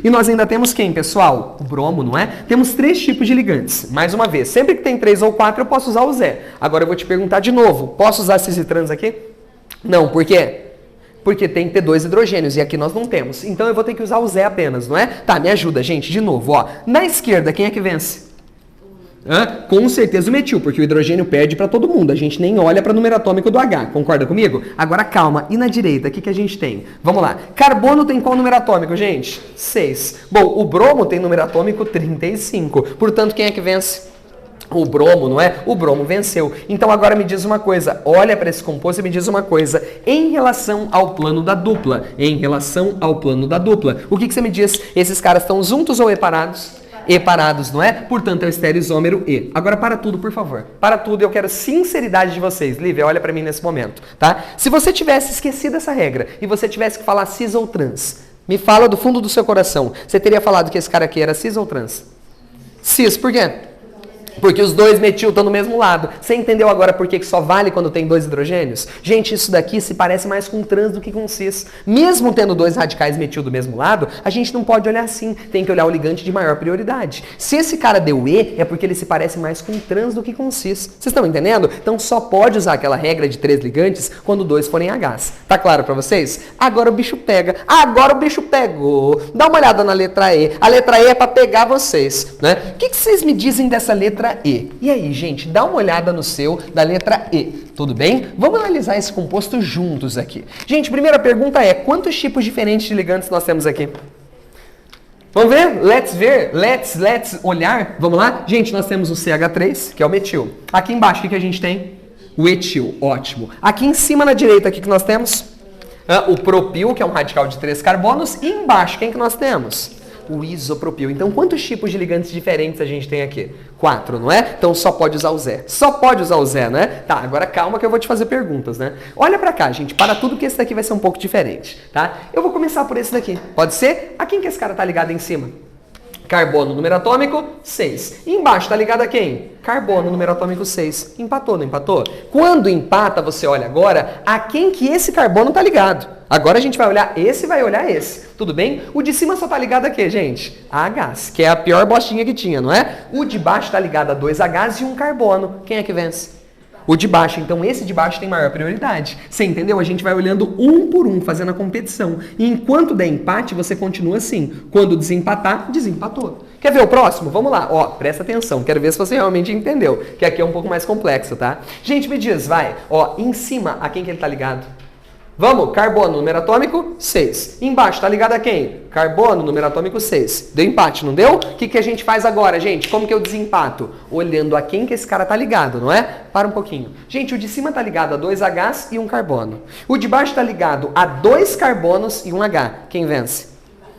E nós ainda temos quem, pessoal? O bromo, não é? Temos 3 tipos de ligantes. Mais uma vez, sempre que tem 3 ou 4, eu posso usar o Zé. Agora eu vou te perguntar de novo. Posso usar cis e trans aqui? Não, por quê? Porque tem que ter 2 hidrogênios e aqui nós não temos. Então eu vou ter que usar o Zé apenas, não é? Tá, me ajuda, gente, de novo, ó. Na esquerda, quem é que vence? Com certeza o metil, porque o hidrogênio perde para todo mundo. A gente nem olha para o número atômico do H. Concorda comigo? Agora calma. E na direita, o que a gente tem? Vamos lá. Carbono tem qual número atômico, gente? 6. Bom, o bromo tem número atômico 35. Portanto, quem é que vence? O bromo, não é? O bromo venceu. Então agora me diz uma coisa. Olha para esse composto e me diz uma coisa. Em relação ao plano da dupla. O que você me diz? Esses caras estão juntos ou separados? Separados, não é? Portanto, é o estereoisômero E. Agora, para tudo, por favor. Para tudo, eu quero sinceridade de vocês. Lívia, olha para mim nesse momento, tá? Se você tivesse esquecido essa regra e você tivesse que falar cis ou trans, me fala do fundo do seu coração. Você teria falado que esse cara aqui era cis ou trans? Cis, por quê? Porque os 2 metil estão do mesmo lado. Você entendeu agora por que só vale quando tem 2 hidrogênios? Gente, isso daqui se parece mais com trans do que com cis. Mesmo tendo 2 radicais metil do mesmo lado, a gente não pode olhar assim. Tem que olhar o ligante de maior prioridade. Se esse cara deu E, é porque ele se parece mais com trans do que com cis. Vocês estão entendendo? Então só pode usar aquela regra de 3 ligantes quando 2 forem Hs. Tá claro pra vocês? Agora o bicho pega. Agora o bicho pegou. Dá uma olhada na letra E. A letra E é pra pegar vocês, né? O que vocês me dizem dessa letra E? E aí, gente, dá uma olhada no seu da letra E, tudo bem? Vamos analisar esse composto juntos aqui. Gente, primeira pergunta é, quantos tipos diferentes de ligantes nós temos aqui? Vamos ver? Let's olhar. Vamos lá? Gente, nós temos o CH3, que é o metil. Aqui embaixo, o que a gente tem? O etil, ótimo. Aqui em cima na direita, o que nós temos? O propil, que é um radical de 3 carbonos. E embaixo, quem que nós temos? O isopropil. Então, quantos tipos de ligantes diferentes a gente tem aqui? 4, não é? Então, só pode usar o Zé. Só pode usar o Zé, né? Tá, agora calma que eu vou te fazer perguntas, né? Olha pra cá, gente. Para tudo que esse daqui vai ser um pouco diferente, tá? Eu vou começar por esse daqui. Pode ser? A quem que esse cara tá ligado em cima? Carbono, número atômico, 6. E embaixo tá ligado a quem? Carbono, número atômico 6. Empatou, não empatou? Quando empata, você olha agora a quem que esse carbono tá ligado. Agora a gente vai olhar esse e vai olhar esse. Tudo bem? O de cima só tá ligado a quê, gente? A Hs, que é a pior bostinha que tinha, não é? O de baixo tá ligado a 2 Hs e um carbono. Quem é que vence? O de baixo. Então, esse de baixo tem maior prioridade. Você entendeu? A gente vai olhando um por um, fazendo a competição. E enquanto der empate, você continua assim. Quando desempatar, desempatou. Quer ver o próximo? Vamos lá. Ó, presta atenção. Quero ver se você realmente entendeu. Que aqui é um pouco mais complexo, tá? Gente, me diz, vai. Ó, em cima, a quem que ele tá ligado? Vamos, carbono, número atômico, 6. Embaixo, tá ligado a quem? Carbono, número atômico, 6. Deu empate, não deu? O que a gente faz agora, gente? Como que eu desempato? Olhando a quem que esse cara tá ligado, não é? Para um pouquinho. Gente, o de cima tá ligado a 2 Hs e um carbono. O de baixo tá ligado a 2 carbonos e um H. Quem vence?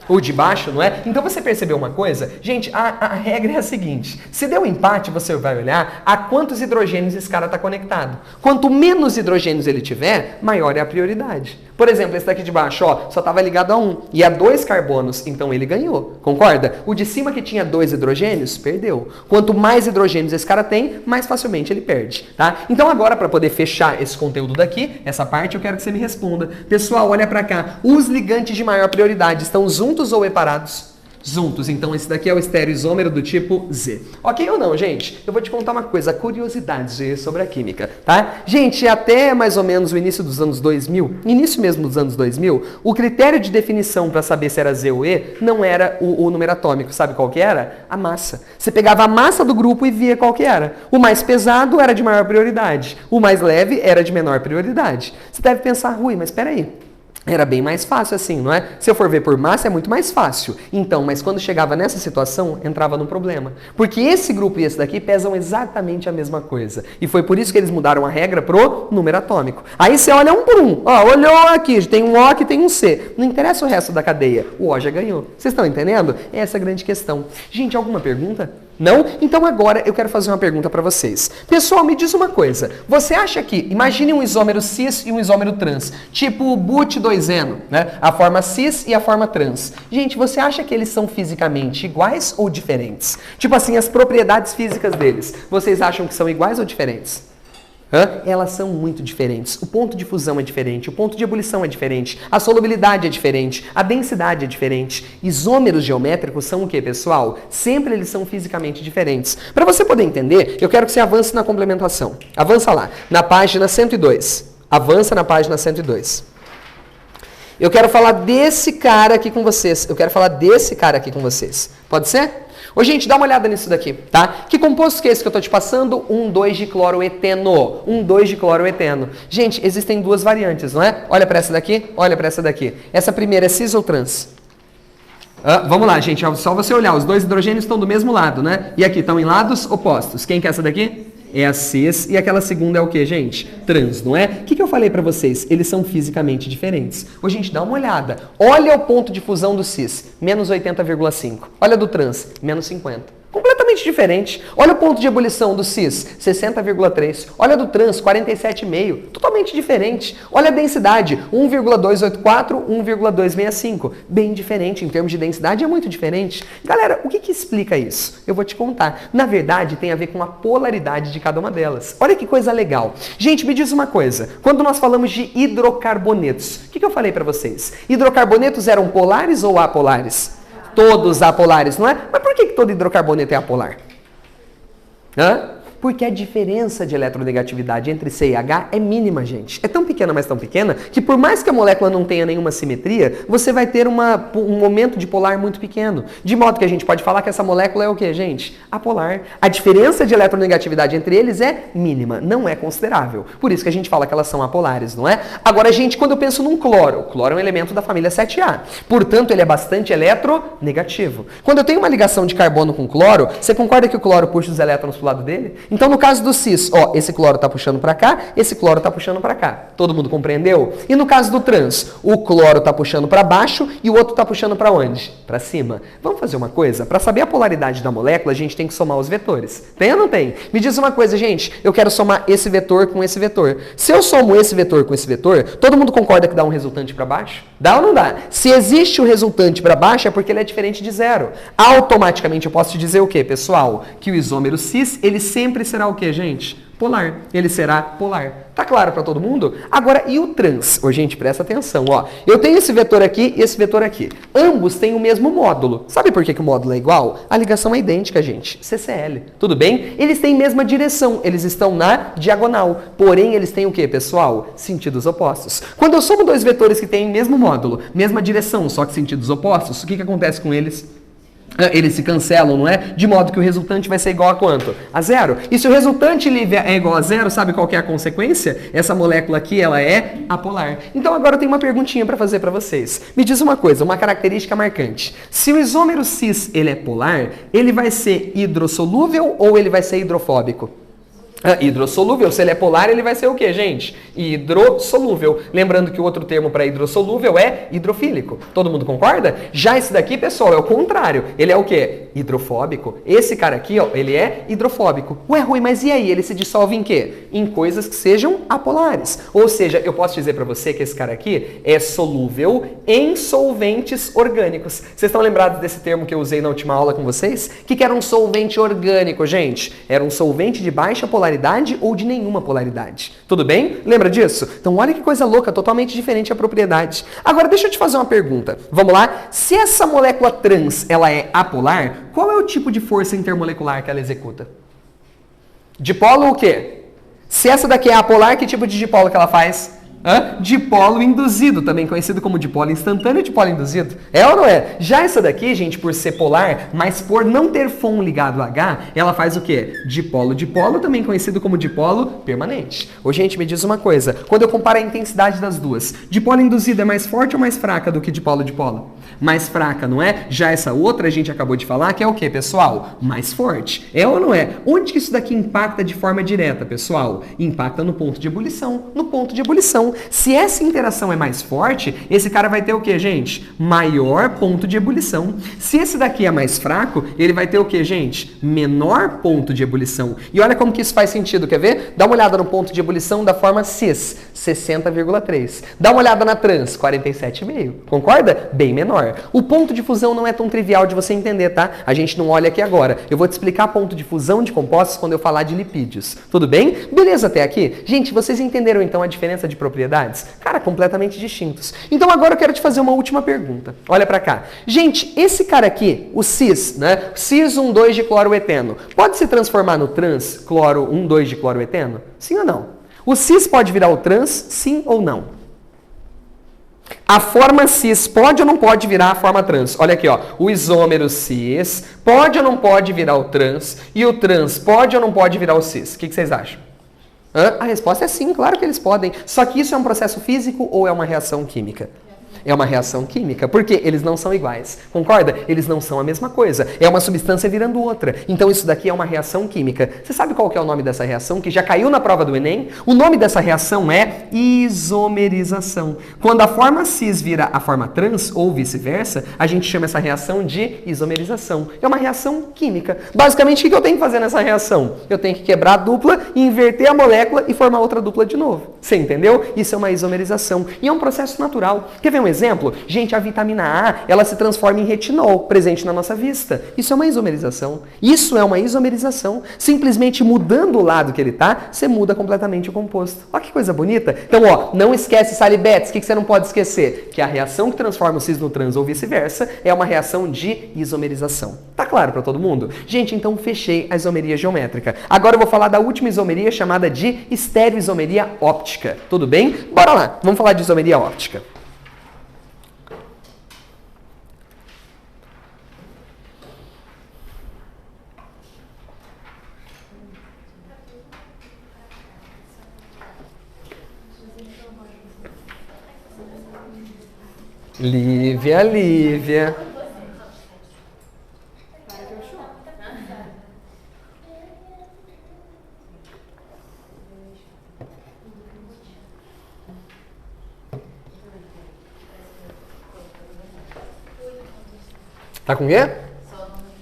O de baixo, não é? Então você percebeu uma coisa? Gente, a regra é a seguinte. Se deu empate, você vai olhar a quantos hidrogênios esse cara está conectado. Quanto menos hidrogênios ele tiver, maior é a prioridade. Por exemplo, esse daqui de baixo, ó, só estava ligado a 1 e a 2 carbonos, então ele ganhou. Concorda? O de cima que tinha 2 hidrogênios, perdeu. Quanto mais hidrogênios esse cara tem, mais facilmente ele perde, tá? Então agora, para poder fechar esse conteúdo daqui, essa parte, eu quero que você me responda. Pessoal, olha para cá. Os ligantes de maior prioridade estão juntos ou separados? Juntos. Então esse daqui é o estereoisômero do tipo Z. Ok ou não, gente? Eu vou te contar uma coisa, curiosidades sobre a química, tá? Gente, até mais ou menos o início dos anos 2000, início mesmo dos anos 2000, o critério de definição para saber se era Z ou E não era o número atômico. Sabe qual que era? A massa. Você pegava a massa do grupo e via qual que era. O mais pesado era de maior prioridade. O mais leve era de menor prioridade. Você deve pensar, Rui, mas peraí. Era bem mais fácil assim, não é? Se eu for ver por massa, é muito mais fácil. Então, mas quando chegava nessa situação, entrava num problema. Porque esse grupo e esse daqui pesam exatamente a mesma coisa. E foi por isso que eles mudaram a regra pro número atômico. Aí você olha um por um. Ó, olhou aqui, tem um O, aqui tem um C. Não interessa o resto da cadeia. O O já ganhou. Vocês estão entendendo? Essa é a grande questão. Gente, alguma pergunta? Não? Então agora eu quero fazer uma pergunta para vocês. Pessoal, me diz uma coisa. Você acha que, imagine um isômero cis e um isômero trans, tipo o but2eno, né? A forma cis e a forma trans. Gente, você acha que eles são fisicamente iguais ou diferentes? Tipo assim, as propriedades físicas deles, vocês acham que são iguais ou diferentes? Elas são muito diferentes. O ponto de fusão é diferente, o ponto de ebulição é diferente, a solubilidade é diferente, a densidade é diferente. Isômeros geométricos são o que, pessoal? Sempre eles são fisicamente diferentes. Para você poder entender, eu quero que você avance na complementação. Avança lá, na página 102. Avança na página 102. Eu quero falar desse cara aqui com vocês. Pode ser? Ô, gente, dá uma olhada nisso daqui, tá? Que composto que é esse que eu tô te passando? 1,2 de cloroeteno. 1,2 de cloroeteno. Gente, existem duas variantes, não é? Olha para essa daqui, olha para essa daqui. Essa primeira é cis ou trans? Vamos lá, gente. Só você olhar. Os dois hidrogênios estão do mesmo lado, né? E aqui estão em lados opostos. Quem que é essa daqui? É a cis. E aquela segunda é o que, gente? Trans, não é? O que eu falei pra vocês? Eles são fisicamente diferentes. Ô, gente, dá uma olhada. Olha o ponto de fusão do cis, menos 80,5. Olha do trans, menos 50. Completamente diferente. Olha o ponto de ebulição do cis, 60,3. Olha do trans, 47,5. Totalmente diferente. Olha a densidade, 1,284, 1,265. Bem diferente. Em termos de densidade, é muito diferente. Galera, o que explica isso? Eu vou te contar. Na verdade, tem a ver com a polaridade de cada uma delas. Olha que coisa legal. Gente, me diz uma coisa. Quando nós falamos de hidrocarbonetos, o que eu falei pra vocês? Hidrocarbonetos eram polares ou apolares? Todos apolares, não é? Mas por que todo hidrocarboneto é apolar? Porque a diferença de eletronegatividade entre C e H é mínima, gente. É tão pequena, mas tão pequena, que por mais que a molécula não tenha nenhuma simetria, você vai ter um momento de polar muito pequeno. De modo que a gente pode falar que essa molécula é o quê, gente? Apolar. A diferença de eletronegatividade entre eles é mínima, não é considerável. Por isso que a gente fala que elas são apolares, não é? Agora, gente, quando eu penso num cloro, o cloro é um elemento da família 7A. Portanto, ele é bastante eletronegativo. Quando eu tenho uma ligação de carbono com cloro, você concorda que o cloro puxa os elétrons pro lado dele? Então, no caso do cis, ó, esse cloro está puxando para cá, esse cloro está puxando para cá. Todo mundo compreendeu? E no caso do trans, o cloro está puxando para baixo e o outro está puxando para onde? Para cima. Vamos fazer uma coisa? Para saber a polaridade da molécula, a gente tem que somar os vetores. Tem ou não tem? Me diz uma coisa, gente. Eu quero somar esse vetor com esse vetor. Se eu somo esse vetor com esse vetor, todo mundo concorda que dá um resultante para baixo? Dá ou não dá? Se existe o resultante para baixo, é porque ele é diferente de zero. Automaticamente eu posso te dizer o quê, pessoal? Que o isômero cis, ele sempre será o quê, gente? Polar. Ele será polar. Tá claro para todo mundo? Agora, e o trans? Ô, gente, presta atenção, ó. Eu tenho esse vetor aqui e esse vetor aqui. Ambos têm o mesmo módulo. Sabe por que o módulo é igual? A ligação é idêntica, gente. CCl. Tudo bem? Eles têm a mesma direção. Eles estão na diagonal. Porém, eles têm o quê, pessoal? Sentidos opostos. Quando eu somo dois vetores que têm o mesmo módulo, mesma direção, só que sentidos opostos, o que acontece com eles? Eles se cancelam, não é? De modo que o resultante vai ser igual a quanto? A zero. E se o resultante é igual a zero, sabe qual que é a consequência? Essa molécula aqui, ela é apolar. Então agora eu tenho uma perguntinha para fazer para vocês. Me diz uma coisa, uma característica marcante. Se o isômero cis, ele é polar, ele vai ser hidrossolúvel ou ele vai ser hidrofóbico? Hidrossolúvel, se ele é polar, ele vai ser o quê, gente? Hidrossolúvel. Lembrando que o outro termo para hidrossolúvel é hidrofílico. Todo mundo concorda? Já esse daqui, pessoal, é o contrário. Ele é o quê? Hidrofóbico. Esse cara aqui, ó, ele é hidrofóbico. Ué, Rui, mas e aí? Ele se dissolve em quê? Em coisas que sejam apolares. Ou seja, eu posso dizer para você que esse cara aqui é solúvel em solventes orgânicos. Vocês estão lembrados desse termo que eu usei na última aula com vocês? O que era um solvente orgânico, gente? Era um solvente de baixa polaridade ou de nenhuma polaridade. Tudo bem? Lembra disso? Então olha que coisa louca, totalmente diferente a propriedade. Agora deixa eu te fazer uma pergunta. Vamos lá? Se essa molécula trans, ela é apolar, qual é o tipo de força intermolecular que ela executa? Dipolo o quê? Se essa daqui é apolar, que tipo de dipolo que ela faz? Dipolo induzido, também conhecido como dipolo instantâneo e dipolo induzido. É ou não é? Já essa daqui, gente, por ser polar, mas por não ter FON ligado a H, ela faz o quê? Dipolo-dipolo, também conhecido como dipolo permanente. Ô, gente, me diz uma coisa. Quando eu comparo a intensidade das duas, dipolo induzido é mais forte ou mais fraca do que dipolo-dipolo? Mais fraca, não é? Já essa outra a gente acabou de falar que é o quê, pessoal? Mais forte. É ou não é? Onde que isso daqui impacta de forma direta, pessoal? Impacta no ponto de ebulição. No ponto de ebulição. Se essa interação é mais forte, esse cara vai ter o quê, gente? Maior ponto de ebulição. Se esse daqui é mais fraco, ele vai ter o quê, gente? Menor ponto de ebulição. E olha como que isso faz sentido, quer ver? Dá uma olhada no ponto de ebulição da forma cis, 60,3. Dá uma olhada na trans, 47,5. Concorda? Bem menor. O ponto de fusão não é tão trivial de você entender, tá? A gente não olha aqui agora. Eu vou te explicar ponto de fusão de compostos quando eu falar de lipídios. Tudo bem? Beleza até aqui? Gente, vocês entenderam então a diferença de propriedades? Cara, completamente distintos. Então agora eu quero te fazer uma última pergunta. Olha pra cá. Gente, esse cara aqui, o cis, né? Cis 1,2 de cloroeteno, pode se transformar no trans cloro 1,2 de cloroeteno? Sim ou não? O cis pode virar o trans? Sim ou não? A forma cis pode ou não pode virar a forma trans? Olha aqui, ó. O isômero cis pode ou não pode virar o trans? E o trans pode ou não pode virar o cis? O que vocês acham? A resposta é sim, claro que eles podem. Só que isso é um processo físico ou é uma reação química? É uma reação química, porque eles não são iguais. Concorda? Eles não são a mesma coisa. É uma substância virando outra. Então isso daqui é uma reação química. Você sabe qual que é o nome dessa reação, que já caiu na prova do Enem? O nome dessa reação é isomerização. Quando a forma cis vira a forma trans, ou vice-versa, a gente chama essa reação de isomerização. É uma reação química. Basicamente, o que eu tenho que fazer nessa reação? Eu tenho que quebrar a dupla, inverter a molécula e formar outra dupla de novo. Você entendeu? Isso é uma isomerização. E é um processo natural. Quer ver um exemplo? Gente, a vitamina A, ela se transforma em retinol, presente na nossa vista. Isso é uma isomerização. Isso é uma isomerização. Simplesmente mudando o lado que ele tá, você muda completamente o composto. Olha que coisa bonita. Então, ó, não esquece salibetes. O que você não pode esquecer? Que a reação que transforma o cis no trans ou vice-versa é uma reação de isomerização. Tá claro para todo mundo? Gente, então fechei a isomeria geométrica. Agora eu vou falar da última isomeria chamada de estereoisomeria óptica. Tudo bem? Bora lá. Vamos falar de isomeria óptica. Lívia. Tá com o quê?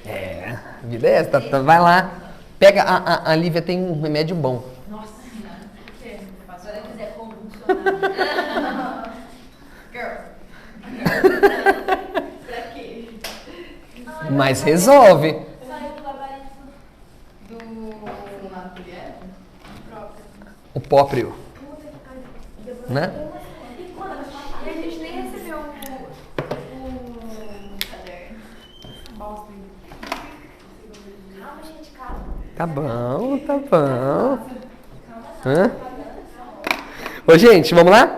É, a vida é essa. Vai lá. Pega, a Lívia tem um remédio bom. Nossa, o quê? Se ela quiser convulsionar. Pra quê? Mas resolve. Saiu do labirinto O próprio. Né? E a gente nem recebeu o caderno. Calma, gente, calma. Tá bom, tá bom. Hã? Ô, gente, vamos lá?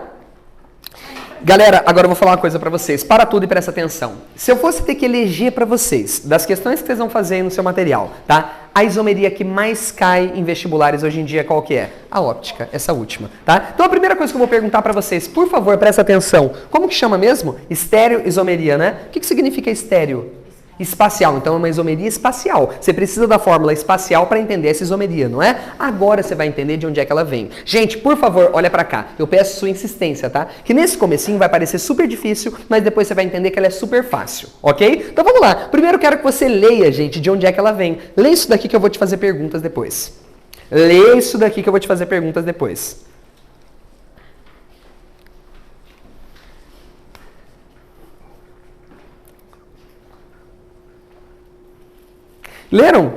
Galera, agora eu vou falar uma coisa pra vocês. Para tudo e presta atenção. Se eu fosse ter que eleger pra vocês, das questões que vocês vão fazer aí no seu material, tá? A isomeria que mais cai em vestibulares hoje em dia, qual que é? A óptica, essa última, tá? Então a primeira coisa que eu vou perguntar pra vocês, por favor, presta atenção. Como que chama mesmo? Estereoisomeria, né? O que significa estéreo? Espacial, então é uma isomeria espacial. Você precisa da fórmula espacial para entender essa isomeria, não é? Agora você vai entender de onde é que ela vem. Gente, por favor, olha para cá. Eu peço sua insistência, tá? Que nesse comecinho vai parecer super difícil, mas depois você vai entender que ela é super fácil, ok? Então vamos lá. Primeiro eu quero que você leia, gente, de onde é que ela vem. Lê isso daqui que eu vou te fazer perguntas depois. Lê isso daqui que eu vou te fazer perguntas depois. Leram?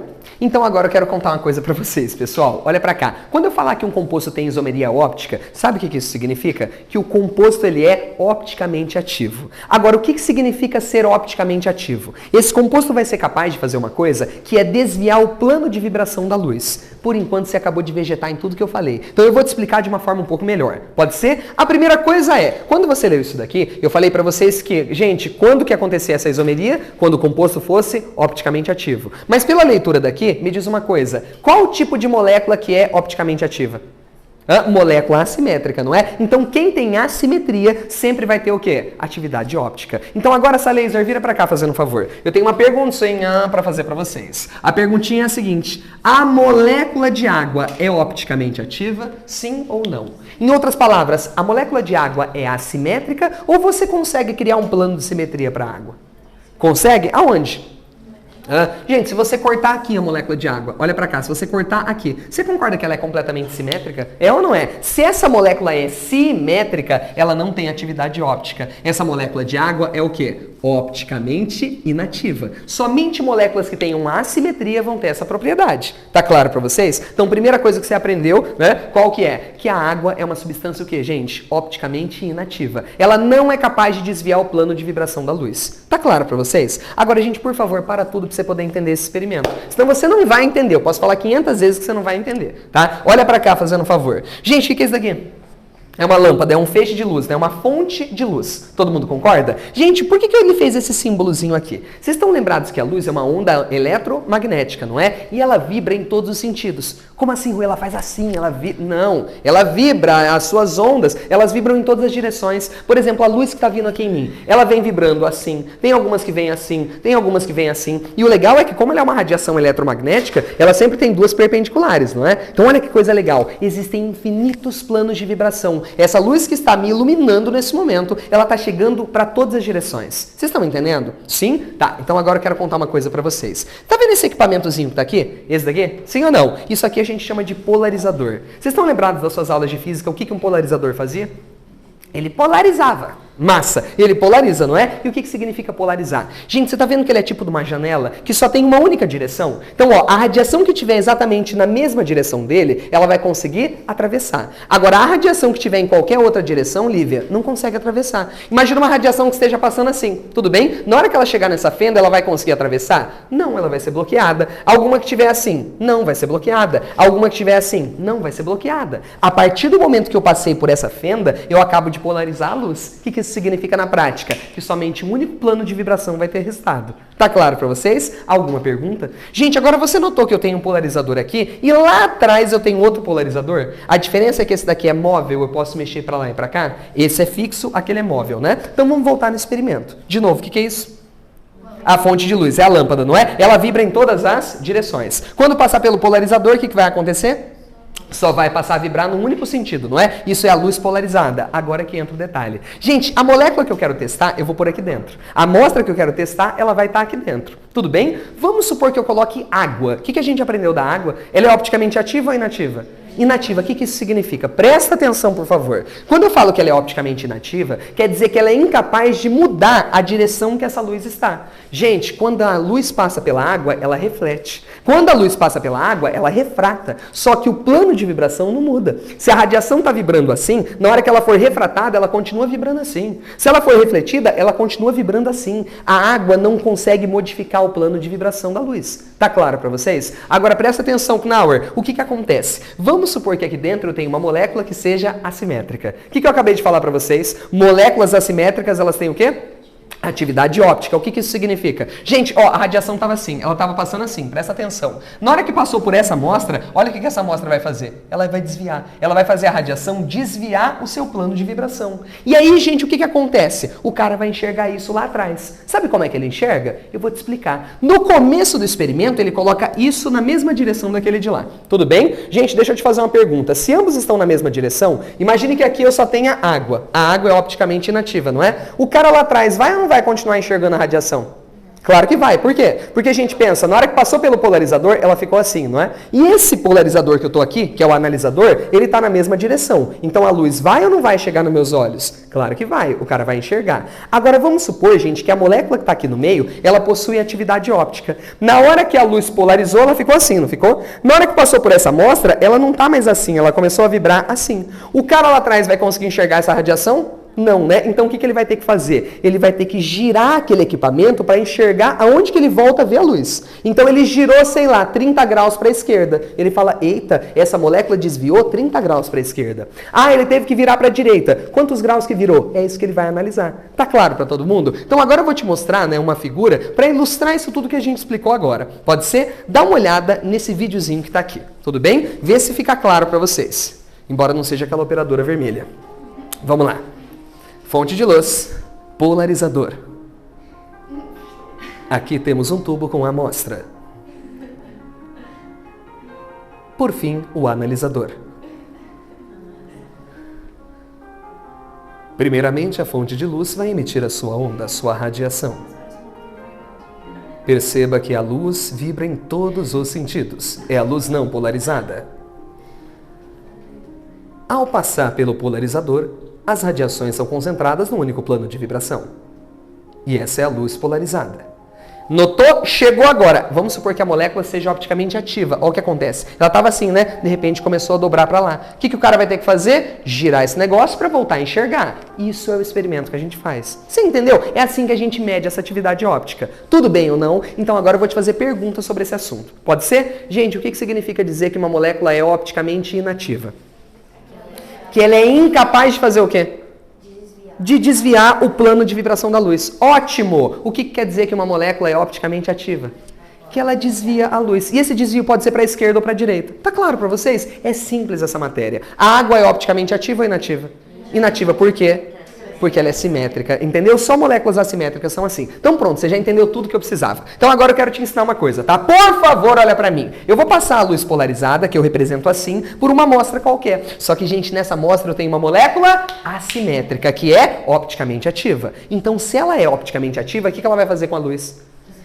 Então agora eu quero contar uma coisa para vocês, pessoal. Olha para cá. Quando eu falar que um composto tem isomeria óptica, sabe o que isso significa? Que o composto ele é opticamente ativo. Agora, o que significa ser opticamente ativo? Esse composto vai ser capaz de fazer uma coisa que é desviar o plano de vibração da luz. Por enquanto, você acabou de vegetar em tudo que eu falei. Então eu vou te explicar de uma forma um pouco melhor. Pode ser? A primeira coisa é, quando você leu isso daqui, eu falei para vocês que, gente, quando que acontecia essa isomeria? Quando o composto fosse opticamente ativo. Mas pela leitura daqui, me diz uma coisa. Qual o tipo de molécula que é opticamente ativa? Molécula assimétrica, não é? Então quem tem assimetria sempre vai ter o quê? Atividade óptica. Então agora essa laser, vira pra cá fazendo um favor. Eu tenho uma perguntinha pra fazer pra vocês. A perguntinha é a seguinte: a molécula de água é opticamente ativa? Sim ou não? Em outras palavras, a molécula de água é assimétrica ou você consegue criar um plano de simetria pra água? Consegue? Aonde? Gente, se você cortar aqui a molécula de água, olha pra cá, se você cortar aqui, você concorda que ela é completamente simétrica? É ou não é? Se essa molécula é simétrica, ela não tem atividade óptica. Essa molécula de água é o quê? Opticamente inativa. Somente moléculas que tenham assimetria vão ter essa propriedade. Tá claro pra vocês? Então, primeira coisa que você aprendeu, né? Qual que é? Que a água é uma substância o quê, gente? Opticamente inativa. Ela não é capaz de desviar o plano de vibração da luz. Tá claro pra vocês? Agora, gente, por favor, para tudo pra você poder entender esse experimento. Senão você não vai entender. Eu posso falar 500 vezes que você não vai entender, tá? Olha pra cá, fazendo um favor. Gente, o que é isso daqui? É uma lâmpada, é um feixe de luz, né? Uma fonte de luz. Todo mundo concorda? Gente, por que ele fez esse símbolozinho aqui? Vocês estão lembrados que a luz é uma onda eletromagnética, não é? E ela vibra em todos os sentidos. Como assim, Rui? Ela faz assim, Não, ela vibra, as suas ondas, elas vibram em todas as direções. Por exemplo, a luz que está vindo aqui em mim, ela vem vibrando assim. Tem algumas que vêm assim, tem algumas que vêm assim. E o legal é que, como ela é uma radiação eletromagnética, ela sempre tem duas perpendiculares, não é? Então, olha que coisa legal. Existem infinitos planos de vibração. Essa luz que está me iluminando nesse momento, ela está chegando para todas as direções. Vocês estão entendendo? Sim? Tá, então agora eu quero contar uma coisa para vocês. Tá vendo esse equipamentozinho que tá aqui? Esse daqui? Sim ou não? Isso aqui a gente chama de polarizador. Vocês estão lembrados das suas aulas de física? O que um polarizador fazia? Ele polarizava. Massa. Ele polariza, não é? E o que significa polarizar? Gente, você está vendo que ele é tipo de uma janela que só tem uma única direção? Então, ó, a radiação que estiver exatamente na mesma direção dele, ela vai conseguir atravessar. Agora, a radiação que estiver em qualquer outra direção, Lívia, não consegue atravessar. Imagina uma radiação que esteja passando assim, tudo bem? Na hora que ela chegar nessa fenda, ela vai conseguir atravessar? Não, ela vai ser bloqueada. Alguma que estiver assim, não vai ser bloqueada. Alguma que estiver assim, não vai ser bloqueada. A partir do momento que eu passei por essa fenda, eu acabo de polarizar a luz. O que isso significa na prática? Que somente um único plano de vibração vai ter resultado. Tá claro para vocês? Alguma pergunta? Gente, agora você notou que eu tenho um polarizador aqui e lá atrás eu tenho outro polarizador? A diferença é que esse daqui é móvel, eu posso mexer para lá e para cá. Esse é fixo, aquele é móvel, né? Então vamos voltar no experimento. De novo, o que é isso? A fonte de luz, é a lâmpada, não é? Ela vibra em todas as direções. Quando passar pelo polarizador, o que vai acontecer? Só vai passar a vibrar num único sentido, não é? Isso é a luz polarizada. Agora que entra o detalhe. Gente, a molécula que eu quero testar, eu vou pôr aqui dentro. A amostra que eu quero testar, ela vai estar aqui dentro. Tudo bem? Vamos supor que eu coloque água. O que a gente aprendeu da água? Ela é opticamente ativa ou inativa? Inativa. O que isso significa? Presta atenção, por favor. Quando eu falo que ela é opticamente inativa, quer dizer que ela é incapaz de mudar a direção que essa luz está. Gente, quando a luz passa pela água, ela reflete. Quando a luz passa pela água, ela refrata. Só que o plano de vibração não muda. Se a radiação está vibrando assim, na hora que ela for refratada, ela continua vibrando assim. Se ela for refletida, ela continua vibrando assim. A água não consegue modificar o plano de vibração da luz. Tá claro para vocês? Agora presta atenção, Knauer. O que acontece? Vamos supor que aqui dentro eu tenho uma molécula que seja assimétrica. O que eu acabei de falar para vocês? Moléculas assimétricas, elas têm o quê? Atividade óptica. O que isso significa? Gente, ó, a radiação estava assim, ela estava passando assim, presta atenção. Na hora que passou por essa amostra, olha o que essa amostra vai fazer. Ela vai desviar. Ela vai fazer a radiação desviar o seu plano de vibração. E aí, gente, o que acontece? O cara vai enxergar isso lá atrás. Sabe como é que ele enxerga? Eu vou te explicar. No começo do experimento, ele coloca isso na mesma direção daquele de lá. Tudo bem? Gente, deixa eu te fazer uma pergunta. Se ambos estão na mesma direção, imagine que aqui eu só tenha água. A água é opticamente inativa, não é? O cara lá atrás vai ou não vai continuar enxergando a radiação? Claro que vai. Por quê? Porque a gente pensa, na hora que passou pelo polarizador, ela ficou assim, não é? E esse polarizador que eu tô aqui, que é o analisador, ele tá na mesma direção. Então a luz vai ou não vai chegar nos meus olhos? Claro que vai. O cara vai enxergar. Agora vamos supor, gente, que a molécula que tá aqui no meio, ela possui atividade óptica. Na hora que a luz polarizou, ela ficou assim, não ficou? Na hora que passou por essa amostra, ela não tá mais assim, ela começou a vibrar assim. O cara lá atrás vai conseguir enxergar essa radiação? Não, né? Então o que ele vai ter que fazer? Ele vai ter que girar aquele equipamento para enxergar aonde que ele volta a ver a luz. Então ele girou, sei lá, 30 graus para a esquerda. Ele fala, eita, essa molécula desviou 30 graus para a esquerda. Ah, ele teve que virar para a direita. Quantos graus que virou? É isso que ele vai analisar. Tá claro para todo mundo? Então agora eu vou te mostrar, né, uma figura para ilustrar isso tudo que a gente explicou agora. Pode ser? Dá uma olhada nesse videozinho que está aqui. Tudo bem? Vê se fica claro para vocês. Embora não seja aquela operadora vermelha. Vamos lá. Fonte de luz, polarizador. Aqui temos um tubo com amostra. Por fim, o analisador. Primeiramente, a fonte de luz vai emitir a sua onda, a sua radiação. Perceba que a luz vibra em todos os sentidos. É a luz não polarizada. Ao passar pelo polarizador, as radiações são concentradas num único plano de vibração. E essa é a luz polarizada. Notou? Chegou agora. Vamos supor que a molécula seja opticamente ativa. Olha o que acontece. Ela estava assim, né? De repente começou a dobrar para lá. O que o cara vai ter que fazer? Girar esse negócio para voltar a enxergar. Isso é o experimento que a gente faz. Você entendeu? É assim que a gente mede essa atividade óptica. Tudo bem ou não? Então agora eu vou te fazer perguntas sobre esse assunto. Pode ser? Gente, o que significa dizer que uma molécula é opticamente inativa? Que ela é incapaz de fazer o quê? De desviar o plano de vibração da luz. Ótimo! O que quer dizer que uma molécula é opticamente ativa? Que ela desvia a luz. E esse desvio pode ser para a esquerda ou para a direita. Tá claro para vocês? É simples essa matéria. A água é opticamente ativa ou inativa? Inativa. Por quê? Porque ela é simétrica, entendeu? Só moléculas assimétricas são assim. Então pronto, você já entendeu tudo que eu precisava. Então agora eu quero te ensinar uma coisa, tá? Por favor, olha pra mim. Eu vou passar a luz polarizada, que eu represento assim, por uma amostra qualquer. Só que, gente, nessa amostra eu tenho uma molécula assimétrica, que é opticamente ativa. Então, se ela é opticamente ativa, o que ela vai fazer com a luz?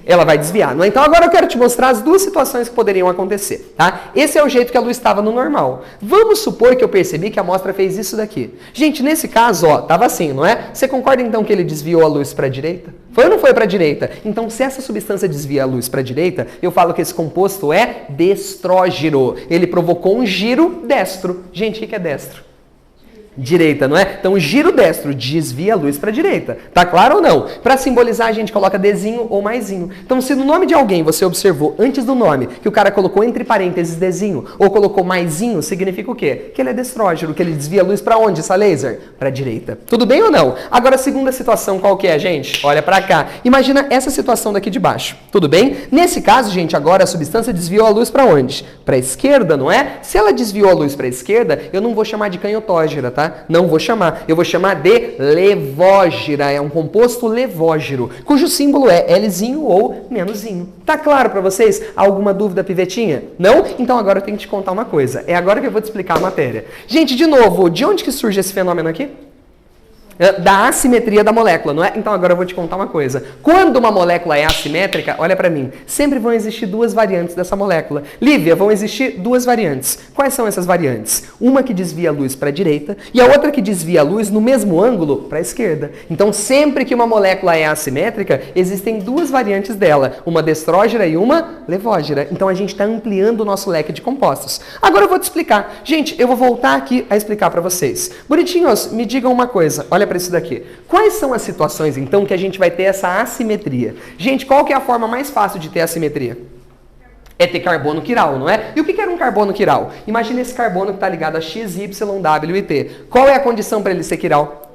Ela vai desviar, não é? Então agora eu quero te mostrar as duas situações que poderiam acontecer, tá? Esse é o jeito que a luz estava no normal. Vamos supor que eu percebi que a amostra fez isso daqui. Gente, nesse caso, ó, tava assim, não é? Você concorda então que ele desviou a luz para a direita? Foi ou não foi para a direita? Então, se essa substância desvia a luz para a direita, eu falo que esse composto é destrógiro. Ele provocou um giro destro. Gente, o que é destro? Direita, não é? Então, giro destro desvia a luz para a direita. Tá claro ou não? Para simbolizar, a gente coloca desinho ou maisinho. Então, se no nome de alguém você observou antes do nome que o cara colocou entre parênteses desinho ou colocou maisinho, significa o quê? Que ele é destrógeno, que ele desvia a luz para onde, essa laser? Para a direita. Tudo bem ou não? Agora, a segunda situação, qual que é, gente? Olha para cá. Imagina essa situação daqui de baixo. Tudo bem? Nesse caso, gente, agora a substância desviou a luz para onde? Para a esquerda, não é? Se ela desviou a luz para a esquerda, eu não vou chamar de canhotógera, tá? Não vou chamar. Eu vou chamar de levógira. É um composto levógiro, cujo símbolo é Lzinho ou menosinho. Tá claro para vocês? Alguma dúvida, pivetinha? Não? Então agora eu tenho que te contar uma coisa. É agora que eu vou te explicar a matéria. Gente, de novo, de onde que surge esse fenômeno aqui? Da assimetria da molécula, não é? Então agora eu vou te contar uma coisa. Quando uma molécula é assimétrica, olha pra mim, sempre vão existir duas variantes dessa molécula. Lívia, vão existir duas variantes. Quais são essas variantes? Uma que desvia a luz para a direita e a outra que desvia a luz no mesmo ângulo para a esquerda. Então sempre que uma molécula é assimétrica, existem duas variantes dela, uma destrógera e uma levógera. Então a gente está ampliando o nosso leque de compostos. Agora eu vou te explicar. Gente, eu vou voltar aqui a explicar para vocês. Bonitinhos, me digam uma coisa. Olha para isso daqui. Quais são as situações, então, que a gente vai ter essa assimetria? Gente, qual que é a forma mais fácil de ter assimetria? É ter carbono quiral, não é? E o que era um carbono quiral? Imagina esse carbono que está ligado a X, Y, W e T. Qual é a condição para ele ser quiral?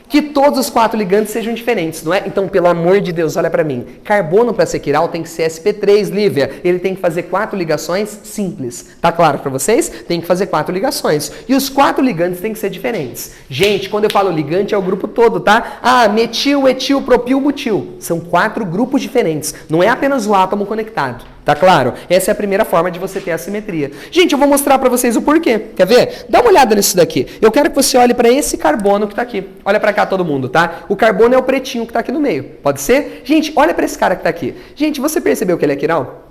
Que todos os quatro ligantes sejam diferentes, não é? Então, pelo amor de Deus, olha para mim. Carbono para ser quiral tem que ser sp3, Lívia. Ele tem que fazer 4 ligações simples. Tá claro para vocês? Tem que fazer 4 ligações. E os 4 ligantes têm que ser diferentes. Gente, quando eu falo ligante é o grupo todo, tá? Ah, metil, etil, propil, butil. São 4 grupos diferentes. Não é apenas o átomo conectado. Tá claro? Essa é a primeira forma de você ter assimetria. Gente, eu vou mostrar para vocês o porquê. Quer ver? Dá uma olhada nisso daqui. Eu quero que você olhe para esse carbono que tá aqui. Olha para cá todo mundo, tá? O carbono é o pretinho que tá aqui no meio. Pode ser? Gente, olha para esse cara que tá aqui. Gente, você percebeu que ele é quiral?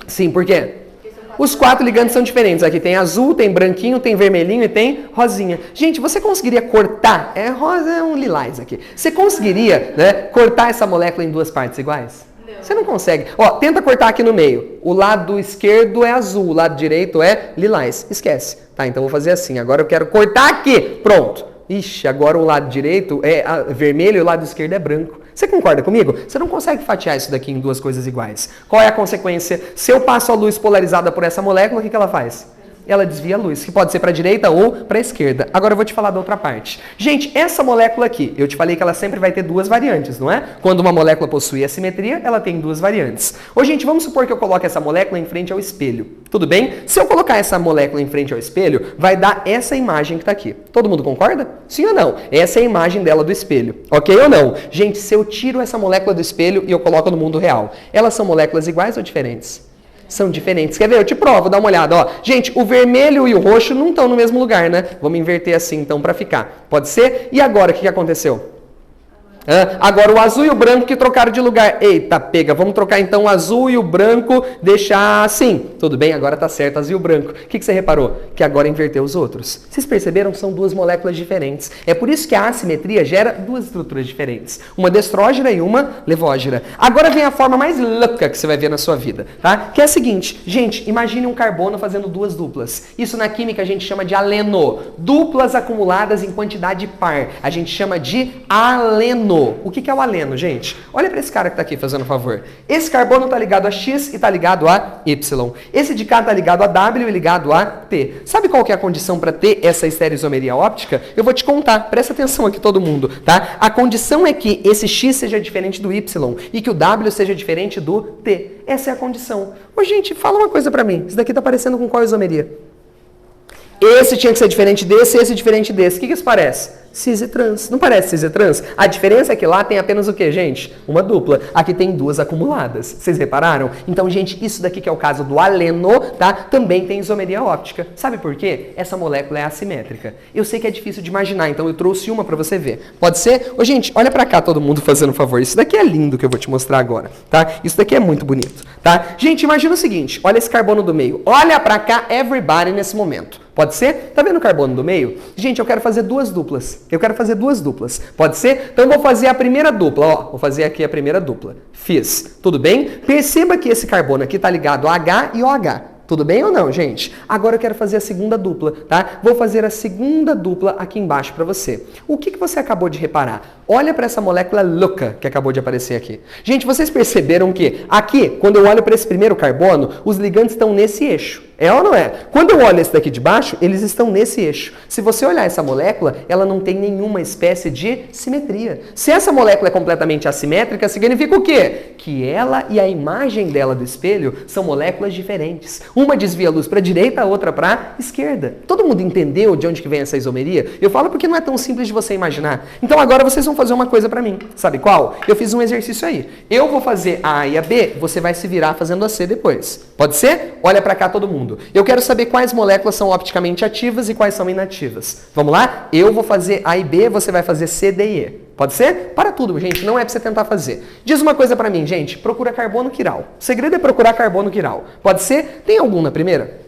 Sim, por quê? Os 4 ligantes são diferentes. Aqui tem azul, tem branquinho, tem vermelhinho e tem rosinha. Gente, você conseguiria cortar? É rosa, é um lilás aqui. Você conseguiria, né, cortar essa molécula em 2 partes iguais? Você não consegue. Ó, tenta cortar aqui no meio. O lado esquerdo é azul, o lado direito é lilás. Esquece. Tá, então eu vou fazer assim. Agora eu quero cortar aqui. Pronto. Ixi, agora o lado direito é vermelho e o lado esquerdo é branco. Você concorda comigo? Você não consegue fatiar isso daqui em 2 coisas iguais. Qual é a consequência? Se eu passo a luz polarizada por essa molécula, o que ela faz? Ela desvia a luz, que pode ser para a direita ou para a esquerda. Agora eu vou te falar da outra parte. Gente, essa molécula aqui, eu te falei que ela sempre vai ter 2 variantes, não é? Quando uma molécula possui assimetria, ela tem 2 variantes. Ô, gente, vamos supor que eu coloque essa molécula em frente ao espelho. Tudo bem? Se eu colocar essa molécula em frente ao espelho, vai dar essa imagem que está aqui. Todo mundo concorda? Sim ou não? Essa é a imagem dela do espelho. Ok ou não? Gente, se eu tiro essa molécula do espelho e eu coloco no mundo real, elas são moléculas iguais ou diferentes? São diferentes. Quer ver? Eu te provo, dá uma olhada. Ó. Gente, o vermelho e o roxo não estão no mesmo lugar, né? Vamos inverter assim, então, para ficar. Pode ser? E agora, o que aconteceu? Agora o azul e o branco que trocaram de lugar. Eita, pega. Vamos trocar então o azul e o branco, deixar assim. Tudo bem, agora tá certo, azul e o branco. O que você reparou? Que agora inverteu os outros. Vocês perceberam? São 2 moléculas diferentes. É por isso que a assimetria gera 2 estruturas diferentes. Uma destrógena e uma levógena. Agora vem a forma mais louca que você vai ver na sua vida, tá? Que é a seguinte. Gente, imagine um carbono fazendo 2 duplas. Isso na química a gente chama de aleno. Duplas acumuladas em quantidade par. A gente chama de aleno. O que é o aleno, gente? Olha para esse cara que está aqui, fazendo um favor. Esse carbono está ligado a X e está ligado a Y. Esse de cá está ligado a W e ligado a T. Sabe qual que é a condição para ter essa estereoisomeria óptica? Eu vou te contar. Presta atenção aqui todo mundo, tá? A condição é que esse X seja diferente do Y e que o W seja diferente do T. Essa é a condição. Ô, gente, fala uma coisa para mim. Isso daqui está parecendo com qual isomeria? Esse tinha que ser diferente desse, esse diferente desse. O que isso parece? Cis e trans. Não parece cis e trans? A diferença é que lá tem apenas o quê, gente? Uma dupla. Aqui tem 2 acumuladas. Vocês repararam? Então, gente, isso daqui que é o caso do aleno, tá? Também tem isomeria óptica. Sabe por quê? Essa molécula é assimétrica. Eu sei que é difícil de imaginar, então eu trouxe uma pra você ver. Pode ser? Ô, gente, olha pra cá todo mundo fazendo um favor. Isso daqui é lindo que eu vou te mostrar agora, tá? Isso daqui é muito bonito, tá? Gente, imagina o seguinte. Olha esse carbono do meio. Olha pra cá, everybody, nesse momento. Pode ser? Tá vendo o carbono do meio? Gente, eu quero fazer 2 duplas. Eu quero fazer 2 duplas. Pode ser? Então eu vou fazer a primeira dupla. Ó, vou fazer aqui a primeira dupla. Fiz. Tudo bem? Perceba que esse carbono aqui tá ligado a H e OH. Tudo bem ou não, gente? Agora eu quero fazer a segunda dupla, tá? Vou fazer a segunda dupla aqui embaixo para você. O que você acabou de reparar? Olha para essa molécula louca que acabou de aparecer aqui. Gente, vocês perceberam que aqui, quando eu olho para esse primeiro carbono, os ligantes estão nesse eixo. É ou não é? Quando eu olho esse daqui de baixo, eles estão nesse eixo. Se você olhar essa molécula, ela não tem nenhuma espécie de simetria. Se essa molécula é completamente assimétrica, significa o quê? Que ela e a imagem dela do espelho são moléculas diferentes. Uma desvia a luz para a direita, a outra para a esquerda. Todo mundo entendeu de onde que vem essa isomeria? Eu falo porque não é tão simples de você imaginar. Então agora vocês vão fazer uma coisa para mim. Sabe qual? Eu fiz um exercício aí. Eu vou fazer a A e a B, você vai se virar fazendo a C depois. Pode ser? Olha para cá todo mundo. Eu quero saber quais moléculas são opticamente ativas e quais são inativas. Vamos lá? Eu vou fazer A e B, você vai fazer C, D e E. Pode ser? Para tudo, gente. Não é para você tentar fazer. Diz uma coisa para mim, gente. Procura carbono quiral. O segredo é procurar carbono quiral. Pode ser? Tem algum na primeira?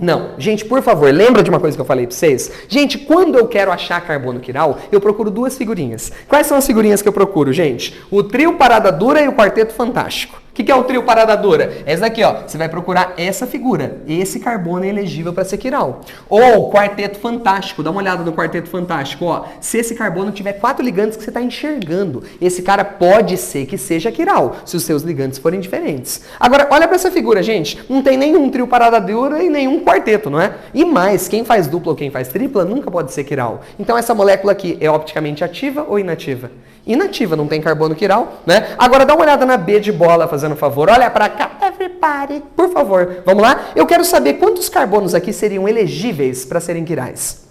Não. Gente, por favor, lembra de uma coisa que eu falei para vocês? Gente, quando eu quero achar carbono quiral, eu procuro 2 figurinhas. Quais são as figurinhas que eu procuro, gente? O trio Parada Dura e o Quarteto Fantástico. O que é o trio Parada Dura? Essa daqui, ó. Você vai procurar essa figura. Esse carbono é elegível para ser quiral. Ou Quarteto Fantástico. Dá uma olhada no Quarteto Fantástico, ó. Se esse carbono tiver 4 ligantes que você está enxergando, esse cara pode ser que seja quiral, se os seus ligantes forem diferentes. Agora, olha para essa figura, gente. Não tem nenhum trio Parada Dura e nenhum quarteto, não é? E mais, quem faz dupla ou quem faz tripla nunca pode ser quiral. Então, essa molécula aqui é opticamente ativa ou inativa? Inativa, não tem carbono quiral, né? Agora dá uma olhada na B de bola, fazendo um favor. Olha pra cá, everybody, por favor. Vamos lá? Eu quero saber quantos carbonos aqui seriam elegíveis para serem quirais.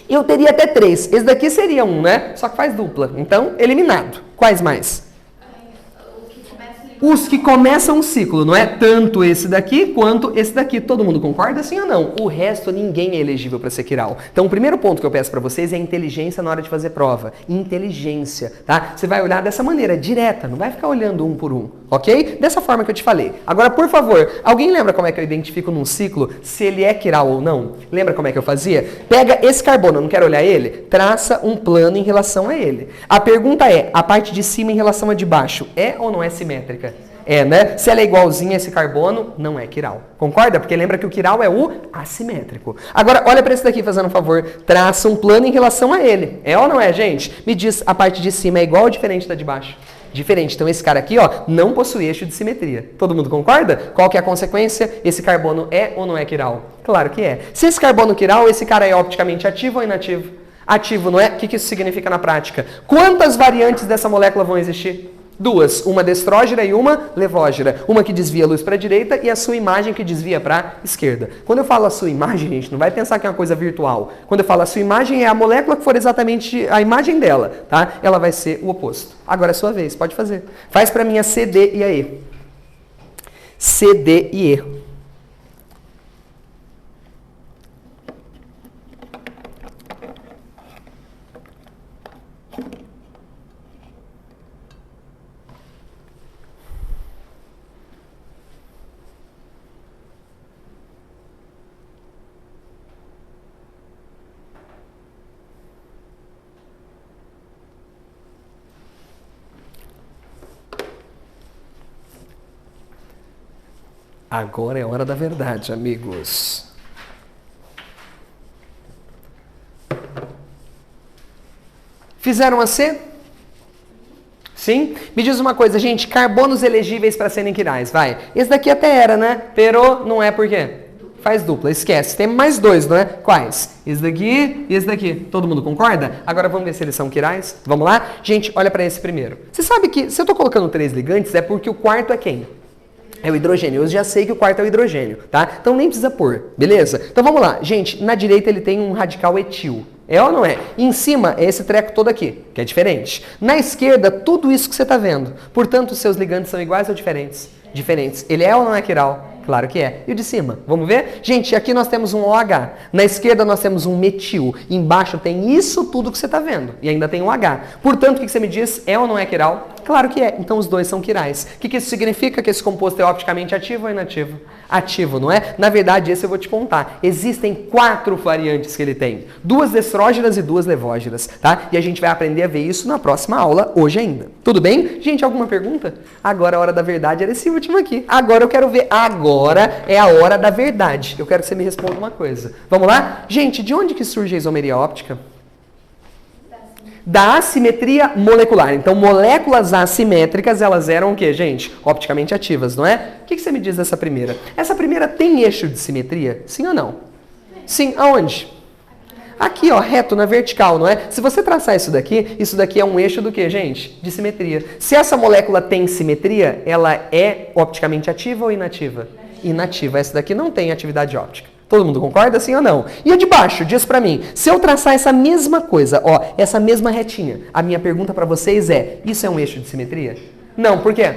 Eu teria até 3. Esse daqui seria um, né? Só que faz dupla. Então, eliminado. Quais mais? O que tivesse Os que começam um ciclo, não é tanto esse daqui quanto esse daqui. Todo mundo concorda, sim ou não? O resto, ninguém é elegível para ser quiral. Então, o primeiro ponto que eu peço para vocês é inteligência na hora de fazer prova. Inteligência, tá? Você vai olhar dessa maneira, direta, não vai ficar olhando um por um, ok? Dessa forma que eu te falei. Agora, por favor, alguém lembra como é que eu identifico num ciclo se ele é quiral ou não? Lembra como é que eu fazia? Pega esse carbono, não quero olhar ele, traça um plano em relação a ele. A pergunta é, a parte de cima em relação a de baixo, é ou não é simétrica? É, né? Se ela é igualzinha a esse carbono, não é quiral. Concorda? Porque lembra que o quiral é o assimétrico. Agora, olha para esse daqui, fazendo um favor. Traça um plano em relação a ele. É ou não é, gente? Me diz, a parte de cima é igual ou diferente da de baixo? Diferente. Então, esse cara aqui, ó, não possui eixo de simetria. Todo mundo concorda? Qual que é a consequência? Esse carbono é ou não é quiral? Claro que é. Se esse carbono é quiral, esse cara é opticamente ativo ou inativo? Ativo, não é? O que isso significa na prática? Quantas variantes dessa molécula vão existir? Duas, uma destrógira e uma levógira. Uma que desvia a luz para a direita e a sua imagem que desvia para a esquerda. Quando eu falo a sua imagem, gente, não vai pensar que é uma coisa virtual. Quando eu falo a sua imagem, é a molécula que for exatamente a imagem dela, tá? Ela vai ser o oposto. Agora é sua vez, pode fazer. Faz para mim a C, D e a E. C, D e E. Agora é hora da verdade, amigos. Fizeram a C? Sim? Me diz uma coisa, gente, carbonos elegíveis para serem quirais, vai. Esse daqui até era, né? Pero não é por quê? Faz dupla, esquece. Tem mais dois, não é? Quais? Esse daqui e esse daqui. Todo mundo concorda? Agora vamos ver se eles são quirais. Vamos lá? Gente, olha para esse primeiro. Você sabe que se eu estou colocando 3 ligantes é porque o quarto é quem? É o hidrogênio. Eu já sei que o quarto é o hidrogênio, tá? Então nem precisa pôr, beleza? Então vamos lá. Gente, na direita ele tem um radical etil. É ou não é? E em cima é esse treco todo aqui, que é diferente. Na esquerda, tudo isso que você está vendo. Portanto, os seus ligantes são iguais ou diferentes? Diferentes. Ele é ou não é quiral? Claro que é. E o de cima? Vamos ver? Gente, aqui nós temos um OH. Na esquerda nós temos um metil. Embaixo tem isso tudo que você está vendo. E ainda tem um H. Portanto, o que você me diz? É ou não é quiral? Claro que é. Então os dois são quirais. O que isso significa? Que esse composto é opticamente ativo ou inativo? Ativo, não é? Na verdade, esse eu vou te contar. Existem 4 variantes que ele tem. 2 destrógeras e 2 levógeras, tá? E a gente vai aprender a ver isso na próxima aula, hoje ainda. Tudo bem? Gente, alguma pergunta? Agora a hora da verdade era esse último aqui. Agora eu quero ver. Agora é a hora da verdade. Eu quero que você me responda uma coisa. Vamos lá? Gente, de onde que surge a isomeria óptica? Da assimetria molecular. Então, moléculas assimétricas, elas eram o quê, gente? Opticamente ativas, não é? O que você me diz dessa primeira? Essa primeira tem eixo de simetria? Sim ou não? Sim. Aonde? Aqui, ó, reto na vertical, não é? Se você traçar isso daqui é um eixo do quê, gente? De simetria. Se essa molécula tem simetria, ela é opticamente ativa ou inativa? Inativa. Essa daqui não tem atividade óptica. Todo mundo concorda, sim ou não? E a de baixo, diz pra mim, se eu traçar essa mesma coisa, ó, essa mesma retinha, a minha pergunta pra vocês é, isso é um eixo de simetria? Não, por quê?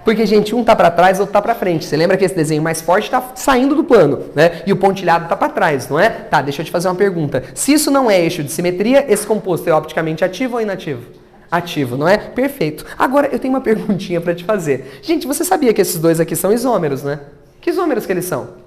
Porque, gente, um tá pra trás, outro tá pra frente. Você lembra que esse desenho mais forte tá saindo do plano, né? E o pontilhado tá pra trás, não é? Tá, deixa eu te fazer uma pergunta. Se isso não é eixo de simetria, esse composto é opticamente ativo ou inativo? Ativo, não é? Perfeito. Agora, eu tenho uma perguntinha pra te fazer. Gente, você sabia que esses dois aqui são isômeros, né? Que isômeros que eles são?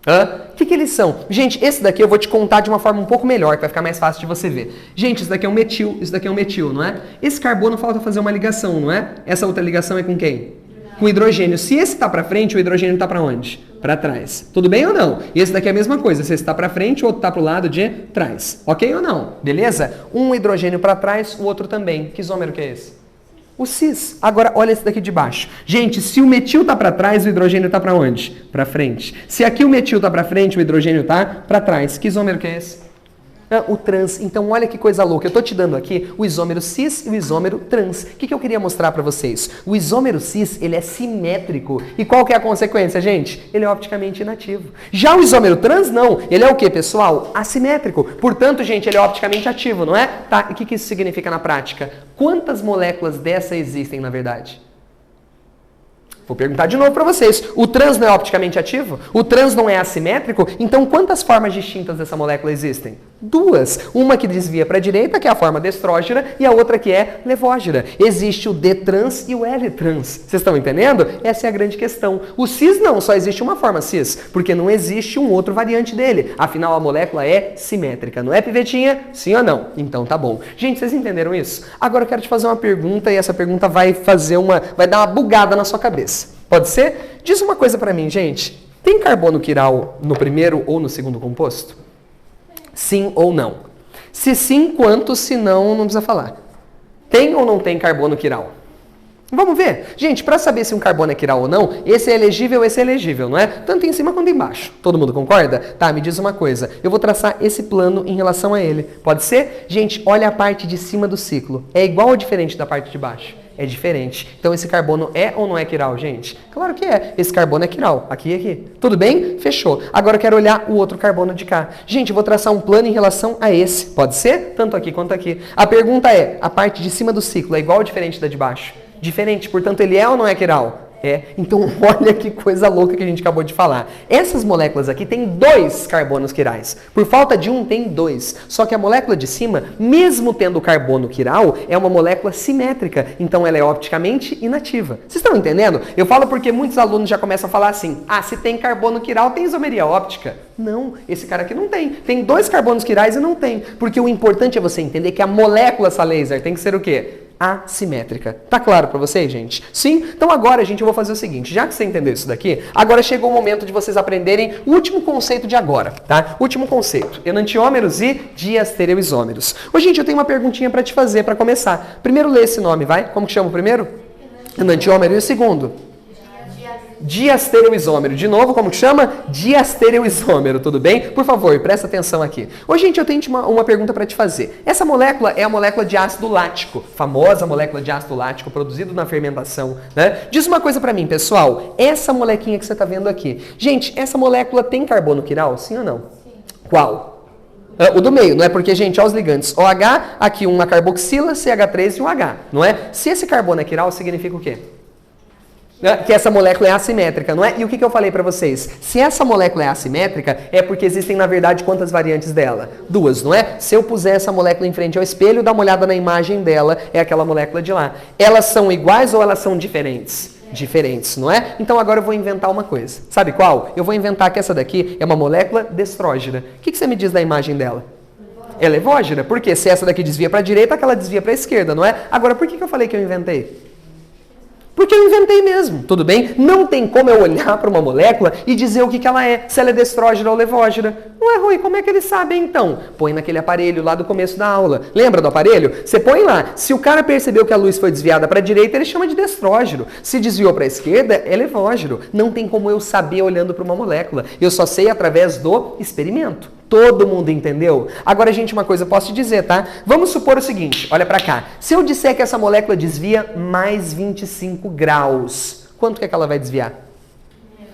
O que eles são? Gente, esse daqui eu vou te contar de uma forma um pouco melhor, que vai ficar mais fácil de você ver. Gente, isso daqui é um metil, isso daqui é um metil, não é? Esse carbono falta fazer uma ligação, não é? Essa outra ligação é com quem? Com o hidrogênio. Se esse está para frente, o hidrogênio está para onde? Para trás. Tudo bem ou não? E esse daqui é a mesma coisa. Se esse está para frente, o outro está para o lado de trás. Ok ou não? Beleza? Um hidrogênio para trás, o outro também. Que isômero que é esse? O cis. Agora, olha esse daqui de baixo. Gente, se o metil tá para trás, o hidrogênio tá para onde? Para frente. Se aqui o metil tá para frente, o hidrogênio tá para trás. Que isômero que é esse? O trans. Então, olha que coisa louca. Eu tô te dando aqui o isômero cis e o isômero trans. O que eu queria mostrar para vocês? O isômero cis, ele é simétrico. E qual que é a consequência, gente? Ele é opticamente inativo. Já o isômero trans, não. Ele é o quê, pessoal? Assimétrico. Portanto, gente, ele é opticamente ativo, não é? Tá, e o que isso significa na prática? Quantas moléculas dessa existem, na verdade? Vou perguntar de novo para vocês. O trans não é opticamente ativo? O trans não é assimétrico? Então, quantas formas distintas dessa molécula existem? Duas. Uma que desvia para a direita, que é a forma destrógira, e a outra que é levógira. Existe o D-trans e o L-trans. Vocês estão entendendo? Essa é a grande questão. O cis não, só existe uma forma cis, porque não existe um outro variante dele. Afinal, a molécula é simétrica. Não é, pivetinha? Sim ou não? Então tá bom. Gente, vocês entenderam isso? Agora eu quero te fazer uma pergunta, e essa pergunta vai dar uma bugada na sua cabeça. Pode ser? Diz uma coisa pra mim, gente. Tem carbono quiral no primeiro ou no segundo composto? Sim ou não? Se sim, quanto? Se não, não precisa falar. Tem ou não tem carbono quiral? Vamos ver. Gente, para saber se um carbono é quiral ou não, esse é elegível, não é? Tanto em cima quanto embaixo. Todo mundo concorda? Tá, me diz uma coisa. Eu vou traçar esse plano em relação a ele. Pode ser? Gente, olha a parte de cima do ciclo. É igual ou diferente da parte de baixo? É diferente. Então esse carbono é ou não é quiral, gente? Claro que é. Esse carbono é quiral. Aqui e aqui. Tudo bem? Fechou. Agora eu quero olhar o outro carbono de cá. Gente, eu vou traçar um plano em relação a esse. Pode ser? Tanto aqui quanto aqui. A pergunta é, a parte de cima do ciclo é igual ou diferente da de baixo? Diferente. Portanto, ele é ou não é quiral? É. Então, olha que coisa louca que a gente acabou de falar. Essas moléculas aqui têm 2 carbonos quirais. Por falta de um, tem 2. Só que a molécula de cima, mesmo tendo carbono quiral, é uma molécula simétrica. Então, ela é opticamente inativa. Vocês estão entendendo? Eu falo porque muitos alunos já começam a falar assim, se tem carbono quiral, tem isomeria óptica. Não, esse cara aqui não tem. Tem 2 carbonos quirais e não tem. Porque o importante é você entender que a molécula essa laser tem que ser o quê? Assimétrica. Tá claro pra vocês, gente? Sim? Então agora, gente, eu vou fazer o seguinte. Já que você entendeu isso daqui, agora chegou o momento de vocês aprenderem o último conceito de agora, tá? Último conceito. Enantiômeros e diastereoisômeros. Ô, gente, eu tenho uma perguntinha pra te fazer pra começar. Primeiro lê esse nome, vai? Como que chama o primeiro? Enantiômero. E o segundo? Diastereoisômero. De novo, como que chama? Diastereoisômero, tudo bem? Por favor, presta atenção aqui. Ô, gente, eu tenho uma pergunta para te fazer. Essa molécula é a molécula de ácido lático, famosa molécula de ácido lático produzido na fermentação, né? Diz uma coisa para mim, pessoal. Essa molequinha que você está vendo aqui. Gente, essa molécula tem carbono quiral? Sim ou não? Sim. Qual? O do meio, não é? Porque, gente, olha os ligantes. OH, aqui uma carboxila, CH3 e um H, não é? Se esse carbono é quiral, significa o quê? Que essa molécula é assimétrica, não é? E o que eu falei para vocês? Se essa molécula é assimétrica, é porque existem, na verdade, quantas variantes dela? 2, não é? Se eu puser essa molécula em frente ao espelho, dá uma olhada na imagem dela, é aquela molécula de lá. Elas são iguais ou elas são diferentes? Diferentes, não é? Então agora eu vou inventar uma coisa. Sabe qual? Eu vou inventar que essa daqui é uma molécula destrógira. O que você me diz da imagem dela? É levógira? Porque se essa daqui desvia para a direita, aquela desvia para a esquerda, não é? Agora, por que eu falei que eu inventei? Porque eu inventei mesmo, tudo bem? Não tem como eu olhar para uma molécula e dizer o que ela é, se ela é destrógira ou levógira. Não é, Rui? Como é que eles sabem então? Põe naquele aparelho lá do começo da aula. Lembra do aparelho? Você põe lá. Se o cara percebeu que a luz foi desviada para a direita, ele chama de destrógiro. Se desviou para a esquerda, é levógiro. Não tem como eu saber olhando para uma molécula. Eu só sei através do experimento. Todo mundo entendeu? Agora, gente, uma coisa eu posso te dizer, tá? Vamos supor o seguinte, olha pra cá. Se eu disser que essa molécula desvia mais 25 graus, quanto que ela vai desviar?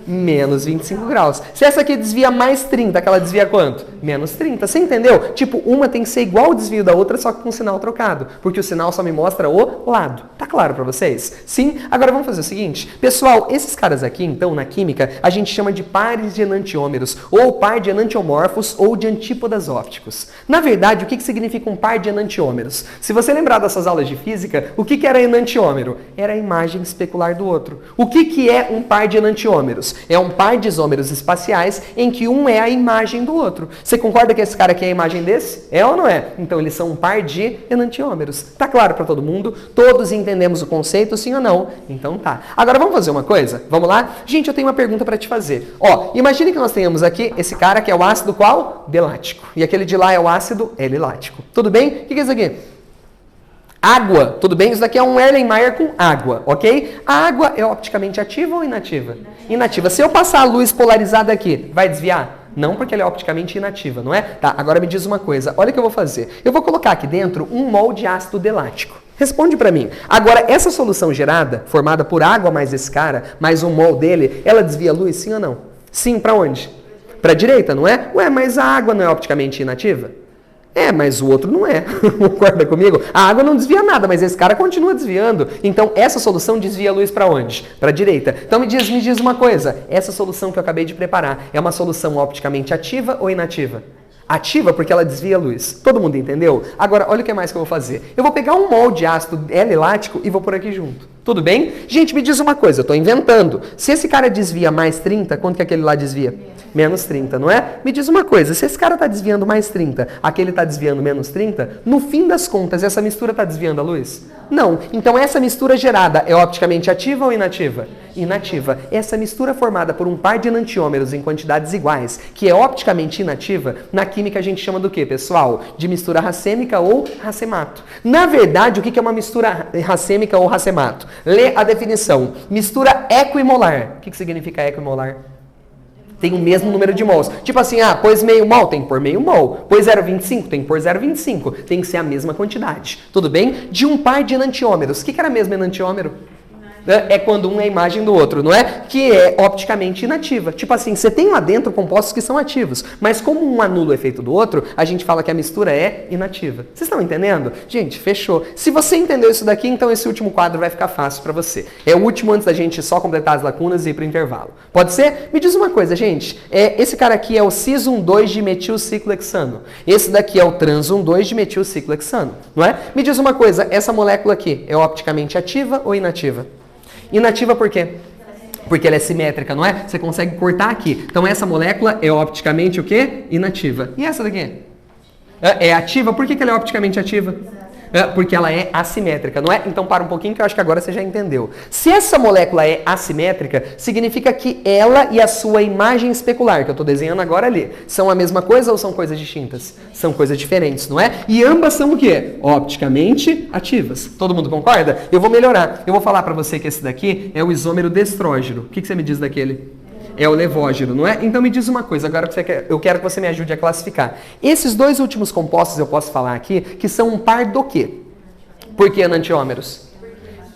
Menos 25 graus. Se essa aqui desvia mais 30, que ela desvia quanto? Menos 30. Você entendeu? Tipo, uma tem que ser igual ao desvio da outra, só que com o sinal trocado. Porque o sinal só me mostra o lado. Tá claro pra vocês? Sim? Agora vamos fazer o seguinte. Pessoal, esses caras aqui, então, na química, a gente chama de pares de enantiômeros, ou par de enantiomorfos, ou de antípodas ópticos. Na verdade, o que significa um par de enantiômeros? Se você lembrar dessas aulas de física, o que era enantiômero? Era a imagem especular do outro. O que é um par de enantiômeros? É um par de isômeros espaciais em que um é a imagem do outro. Você concorda que esse cara aqui é a imagem desse? É ou não é? Então eles são um par de enantiômeros. Tá claro para todo mundo? Todos entendemos o conceito, sim ou não? Então tá. Agora vamos fazer uma coisa? Vamos lá? Gente, eu tenho uma pergunta para te fazer. Ó, imagine que nós tenhamos aqui esse cara que é o ácido qual? D-lático. E aquele de lá é o ácido L-lático. Tudo bem? O que é isso aqui? Água, tudo bem? Isso daqui é um Erlenmeyer com água, ok? A água é opticamente ativa ou inativa? Inativa. Se eu passar a luz polarizada aqui, vai desviar? Não, porque ela é opticamente inativa, não é? Tá, agora me diz uma coisa. Olha o que eu vou fazer. Eu vou colocar aqui dentro 1 mol de ácido D-lático. Responde pra mim. Agora, essa solução gerada, formada por água mais esse cara, mais 1 mol dele, ela desvia a luz, sim ou não? Sim, pra onde? Pra direita, não é? Ué, mas a água não é opticamente inativa? Mas o outro não é. Concorda comigo? A água não desvia nada, mas esse cara continua desviando. Então, essa solução desvia a luz para onde? Para a direita. Então, me diz uma coisa. Essa solução que eu acabei de preparar é uma solução opticamente ativa ou inativa? Ativa porque ela desvia a luz. Todo mundo entendeu? Agora, olha o que mais que eu vou fazer. Eu vou pegar um molde de ácido L-elático e vou pôr aqui junto. Tudo bem? Gente, me diz uma coisa, eu estou inventando. Se esse cara desvia mais 30, quanto que aquele lá desvia? Menos 30, não é? Me diz uma coisa, se esse cara está desviando mais 30, aquele está desviando menos 30, no fim das contas, essa mistura está desviando a luz? Não. Então, essa mistura gerada é opticamente ativa ou inativa? Inativa. Essa mistura formada por um par de enantiômeros em quantidades iguais, que é opticamente inativa, na química a gente chama do quê, pessoal? De mistura racêmica ou racemato. Na verdade, o que é uma mistura racêmica ou racemato? Lê a definição. Mistura equimolar. O que significa equimolar? Tem o mesmo número de mols. Tipo assim, pôs meio mol, tem que pôr meio mol. Pôs 0,25, tem que pôr 0,25. Tem que ser a mesma quantidade. Tudo bem? De um par de enantiômeros. O que era mesmo enantiômero? É quando um é a imagem do outro, não é? Que é opticamente inativa. Tipo assim, você tem lá dentro compostos que são ativos, mas como um anula o efeito do outro, a gente fala que a mistura é inativa. Vocês estão entendendo? Gente, fechou. Se você entendeu isso daqui, então esse último quadro vai ficar fácil para você. É o último antes da gente só completar as lacunas e ir para o intervalo. Pode ser? Me diz uma coisa, gente. Esse cara aqui é o cis-1,2-dimetilciclohexano. Esse daqui é o trans-1,2-dimetilciclohexano, não é? Me diz uma coisa, essa molécula aqui é opticamente ativa ou inativa? Inativa por quê? Porque ela é simétrica, não é? Você consegue cortar aqui. Então, essa molécula é opticamente o quê? Inativa. E essa daqui? É ativa. Por que ela é opticamente ativa? Porque ela é assimétrica, não é? Então, para um pouquinho que eu acho que agora você já entendeu. Se essa molécula é assimétrica, significa que ela e a sua imagem especular, que eu estou desenhando agora ali, são a mesma coisa ou são coisas distintas? São coisas diferentes, não é? E ambas são o quê? Opticamente ativas. Todo mundo concorda? Eu vou melhorar. Eu vou falar para você que esse daqui é o isômero destrógeno. O que você me diz daquele? É o levógeno, não é? Então me diz uma coisa, agora eu quero que você me ajude a classificar. Esses dois últimos compostos eu posso falar aqui, que são um par do quê? Por que enantiômeros?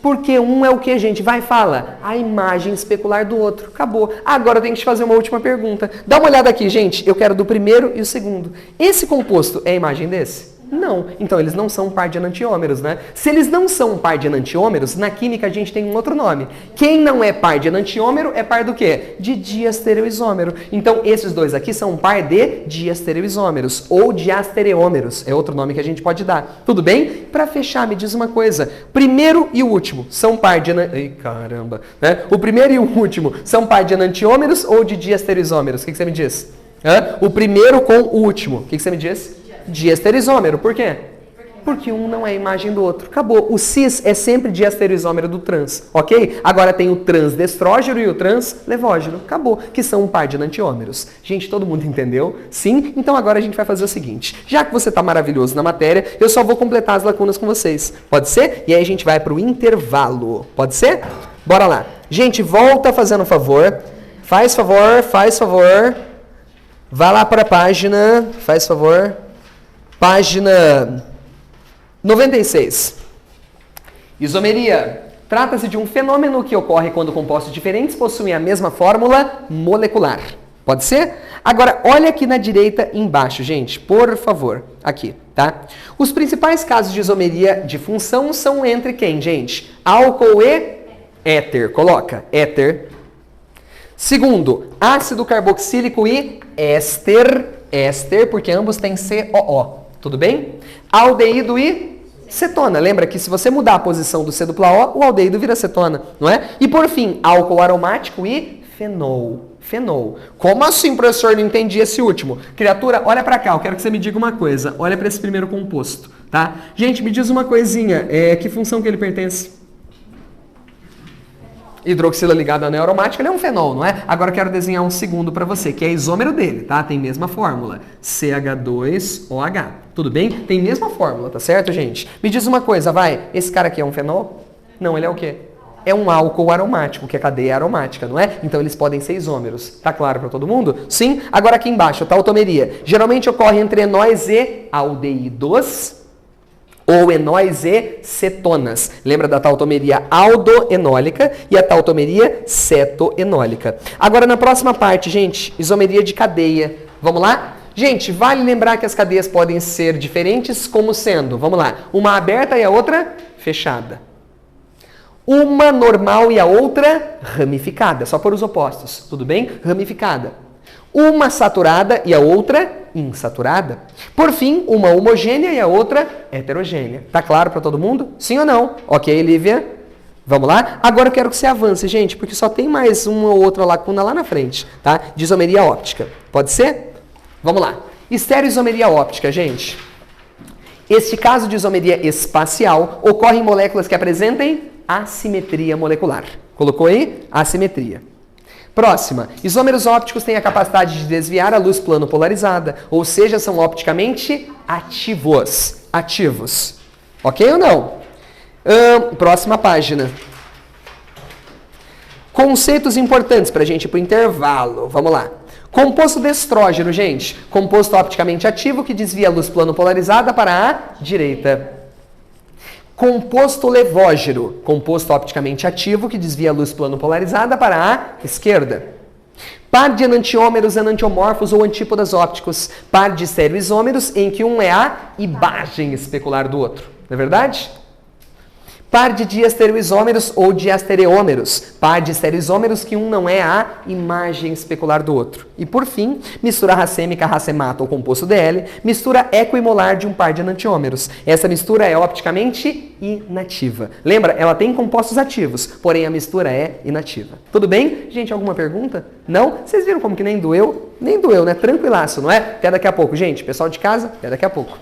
Porque um é o que, gente? Vai, fala. A imagem especular do outro. Acabou. Agora eu tenho que te fazer uma última pergunta. Dá uma olhada aqui, gente. Eu quero do primeiro e o segundo. Esse composto é a imagem desse? Não. Então, eles não são um par de enantiômeros, né? Se eles não são um par de enantiômeros, na química a gente tem um outro nome. Quem não é par de enantiômero é par do quê? De diastereoisômero. Então, esses dois aqui são um par de diastereoisômeros ou diastereômeros. É outro nome que a gente pode dar. Tudo bem? Para fechar, me diz uma coisa. Primeiro e o último são par de... Ih, caramba. Né? O primeiro e o último são par de enantiômeros ou de diastereoisômeros? O que você me diz? O primeiro com o último. O que você me diz? Diastereoisômero. Por quê? Porque um não é a imagem do outro. Acabou. O cis é sempre diastereoisômero do trans, ok? Agora tem o transdestrógeno e o translevógeno. Acabou. Que são um par de enantiômeros. Gente, todo mundo entendeu? Sim? Então agora a gente vai fazer o seguinte. Já que você está maravilhoso na matéria, eu só vou completar as lacunas com vocês. Pode ser? E aí a gente vai para o intervalo. Pode ser? Bora lá. Gente, volta fazendo um favor. Faz favor. Vai lá para a página. Faz favor. Página 96. Isomeria. Trata-se de um fenômeno que ocorre quando compostos diferentes possuem a mesma fórmula molecular. Pode ser? Agora, olha aqui na direita embaixo, gente. Por favor. Aqui, tá? Os principais casos de isomeria de função são entre quem, gente? Álcool e éter. Coloca. Éter. Segundo, ácido carboxílico e éster. Éster, porque ambos têm COO. Tudo bem? Aldeído e cetona. Lembra que se você mudar a posição do C dupla O, o aldeído vira cetona, não é? E por fim, álcool aromático e fenol. Fenol. Como assim, professor? Não entendi esse último. Criatura, olha pra cá. Eu quero que você me diga uma coisa. Olha pra esse primeiro composto, tá? Gente, me diz uma coisinha. Que função que ele pertence? Hidroxila ligado à anel aromático, ele é um fenol, não é? Agora eu quero desenhar um segundo para você, que é isômero dele, tá? Tem mesma fórmula. CH2OH. Tudo bem? Tem mesma fórmula, tá certo, gente? Me diz uma coisa, vai. Esse cara aqui é um fenol? Não, ele é o quê? É um álcool aromático, que é cadeia aromática, não é? Então eles podem ser isômeros. Tá claro para todo mundo? Sim? Agora aqui embaixo, tautomeria. Geralmente ocorre entre enóis e aldeídos ou enóis e cetonas. Lembra da tautomeria aldoenólica e a tautomeria cetoenólica. Agora, na próxima parte, gente, isomeria de cadeia. Vamos lá? Gente, vale lembrar que as cadeias podem ser diferentes como sendo, vamos lá, uma aberta e a outra fechada. Uma normal e a outra ramificada, só por os opostos, tudo bem? Ramificada. Uma saturada e a outra insaturada. Por fim, uma homogênea e a outra heterogênea. Tá claro para todo mundo? Sim ou não? Ok, Lívia? Vamos lá? Agora eu quero que você avance, gente, porque só tem mais uma ou outra lacuna lá na frente, tá? De isomeria óptica. Pode ser? Vamos lá. Estereoisomeria óptica, gente. Este caso de isomeria espacial ocorre em moléculas que apresentem assimetria molecular. Colocou aí? Assimetria. Próxima. Isômeros ópticos têm a capacidade de desviar a luz plano polarizada, ou seja, são opticamente ativos. Ok ou não? Próxima página. Conceitos importantes para a gente ir para o intervalo. Vamos lá. Composto de estrógeno, gente. Composto opticamente ativo que desvia a luz plano polarizada para a direita. Composto levógeno. Composto opticamente ativo que desvia a luz plano polarizada para a esquerda. Par de enantiômeros enantiomorfos ou antípodas ópticos. Par de estereoisômeros em que um é a imagem especular do outro. Não é verdade? Par de diastereoisômeros ou diastereômeros. Par de estereoisômeros que um não é a imagem especular do outro. E por fim, mistura racêmica, racemato ou composto DL, mistura equimolar de um par de enantiômeros. Essa mistura é opticamente inativa. Lembra? Ela tem compostos ativos, porém a mistura é inativa. Tudo bem? Gente, alguma pergunta? Não? Vocês viram como que nem doeu? Nem doeu, né? Tranquilaço, não é? Até daqui a pouco. Gente, pessoal de casa, até daqui a pouco.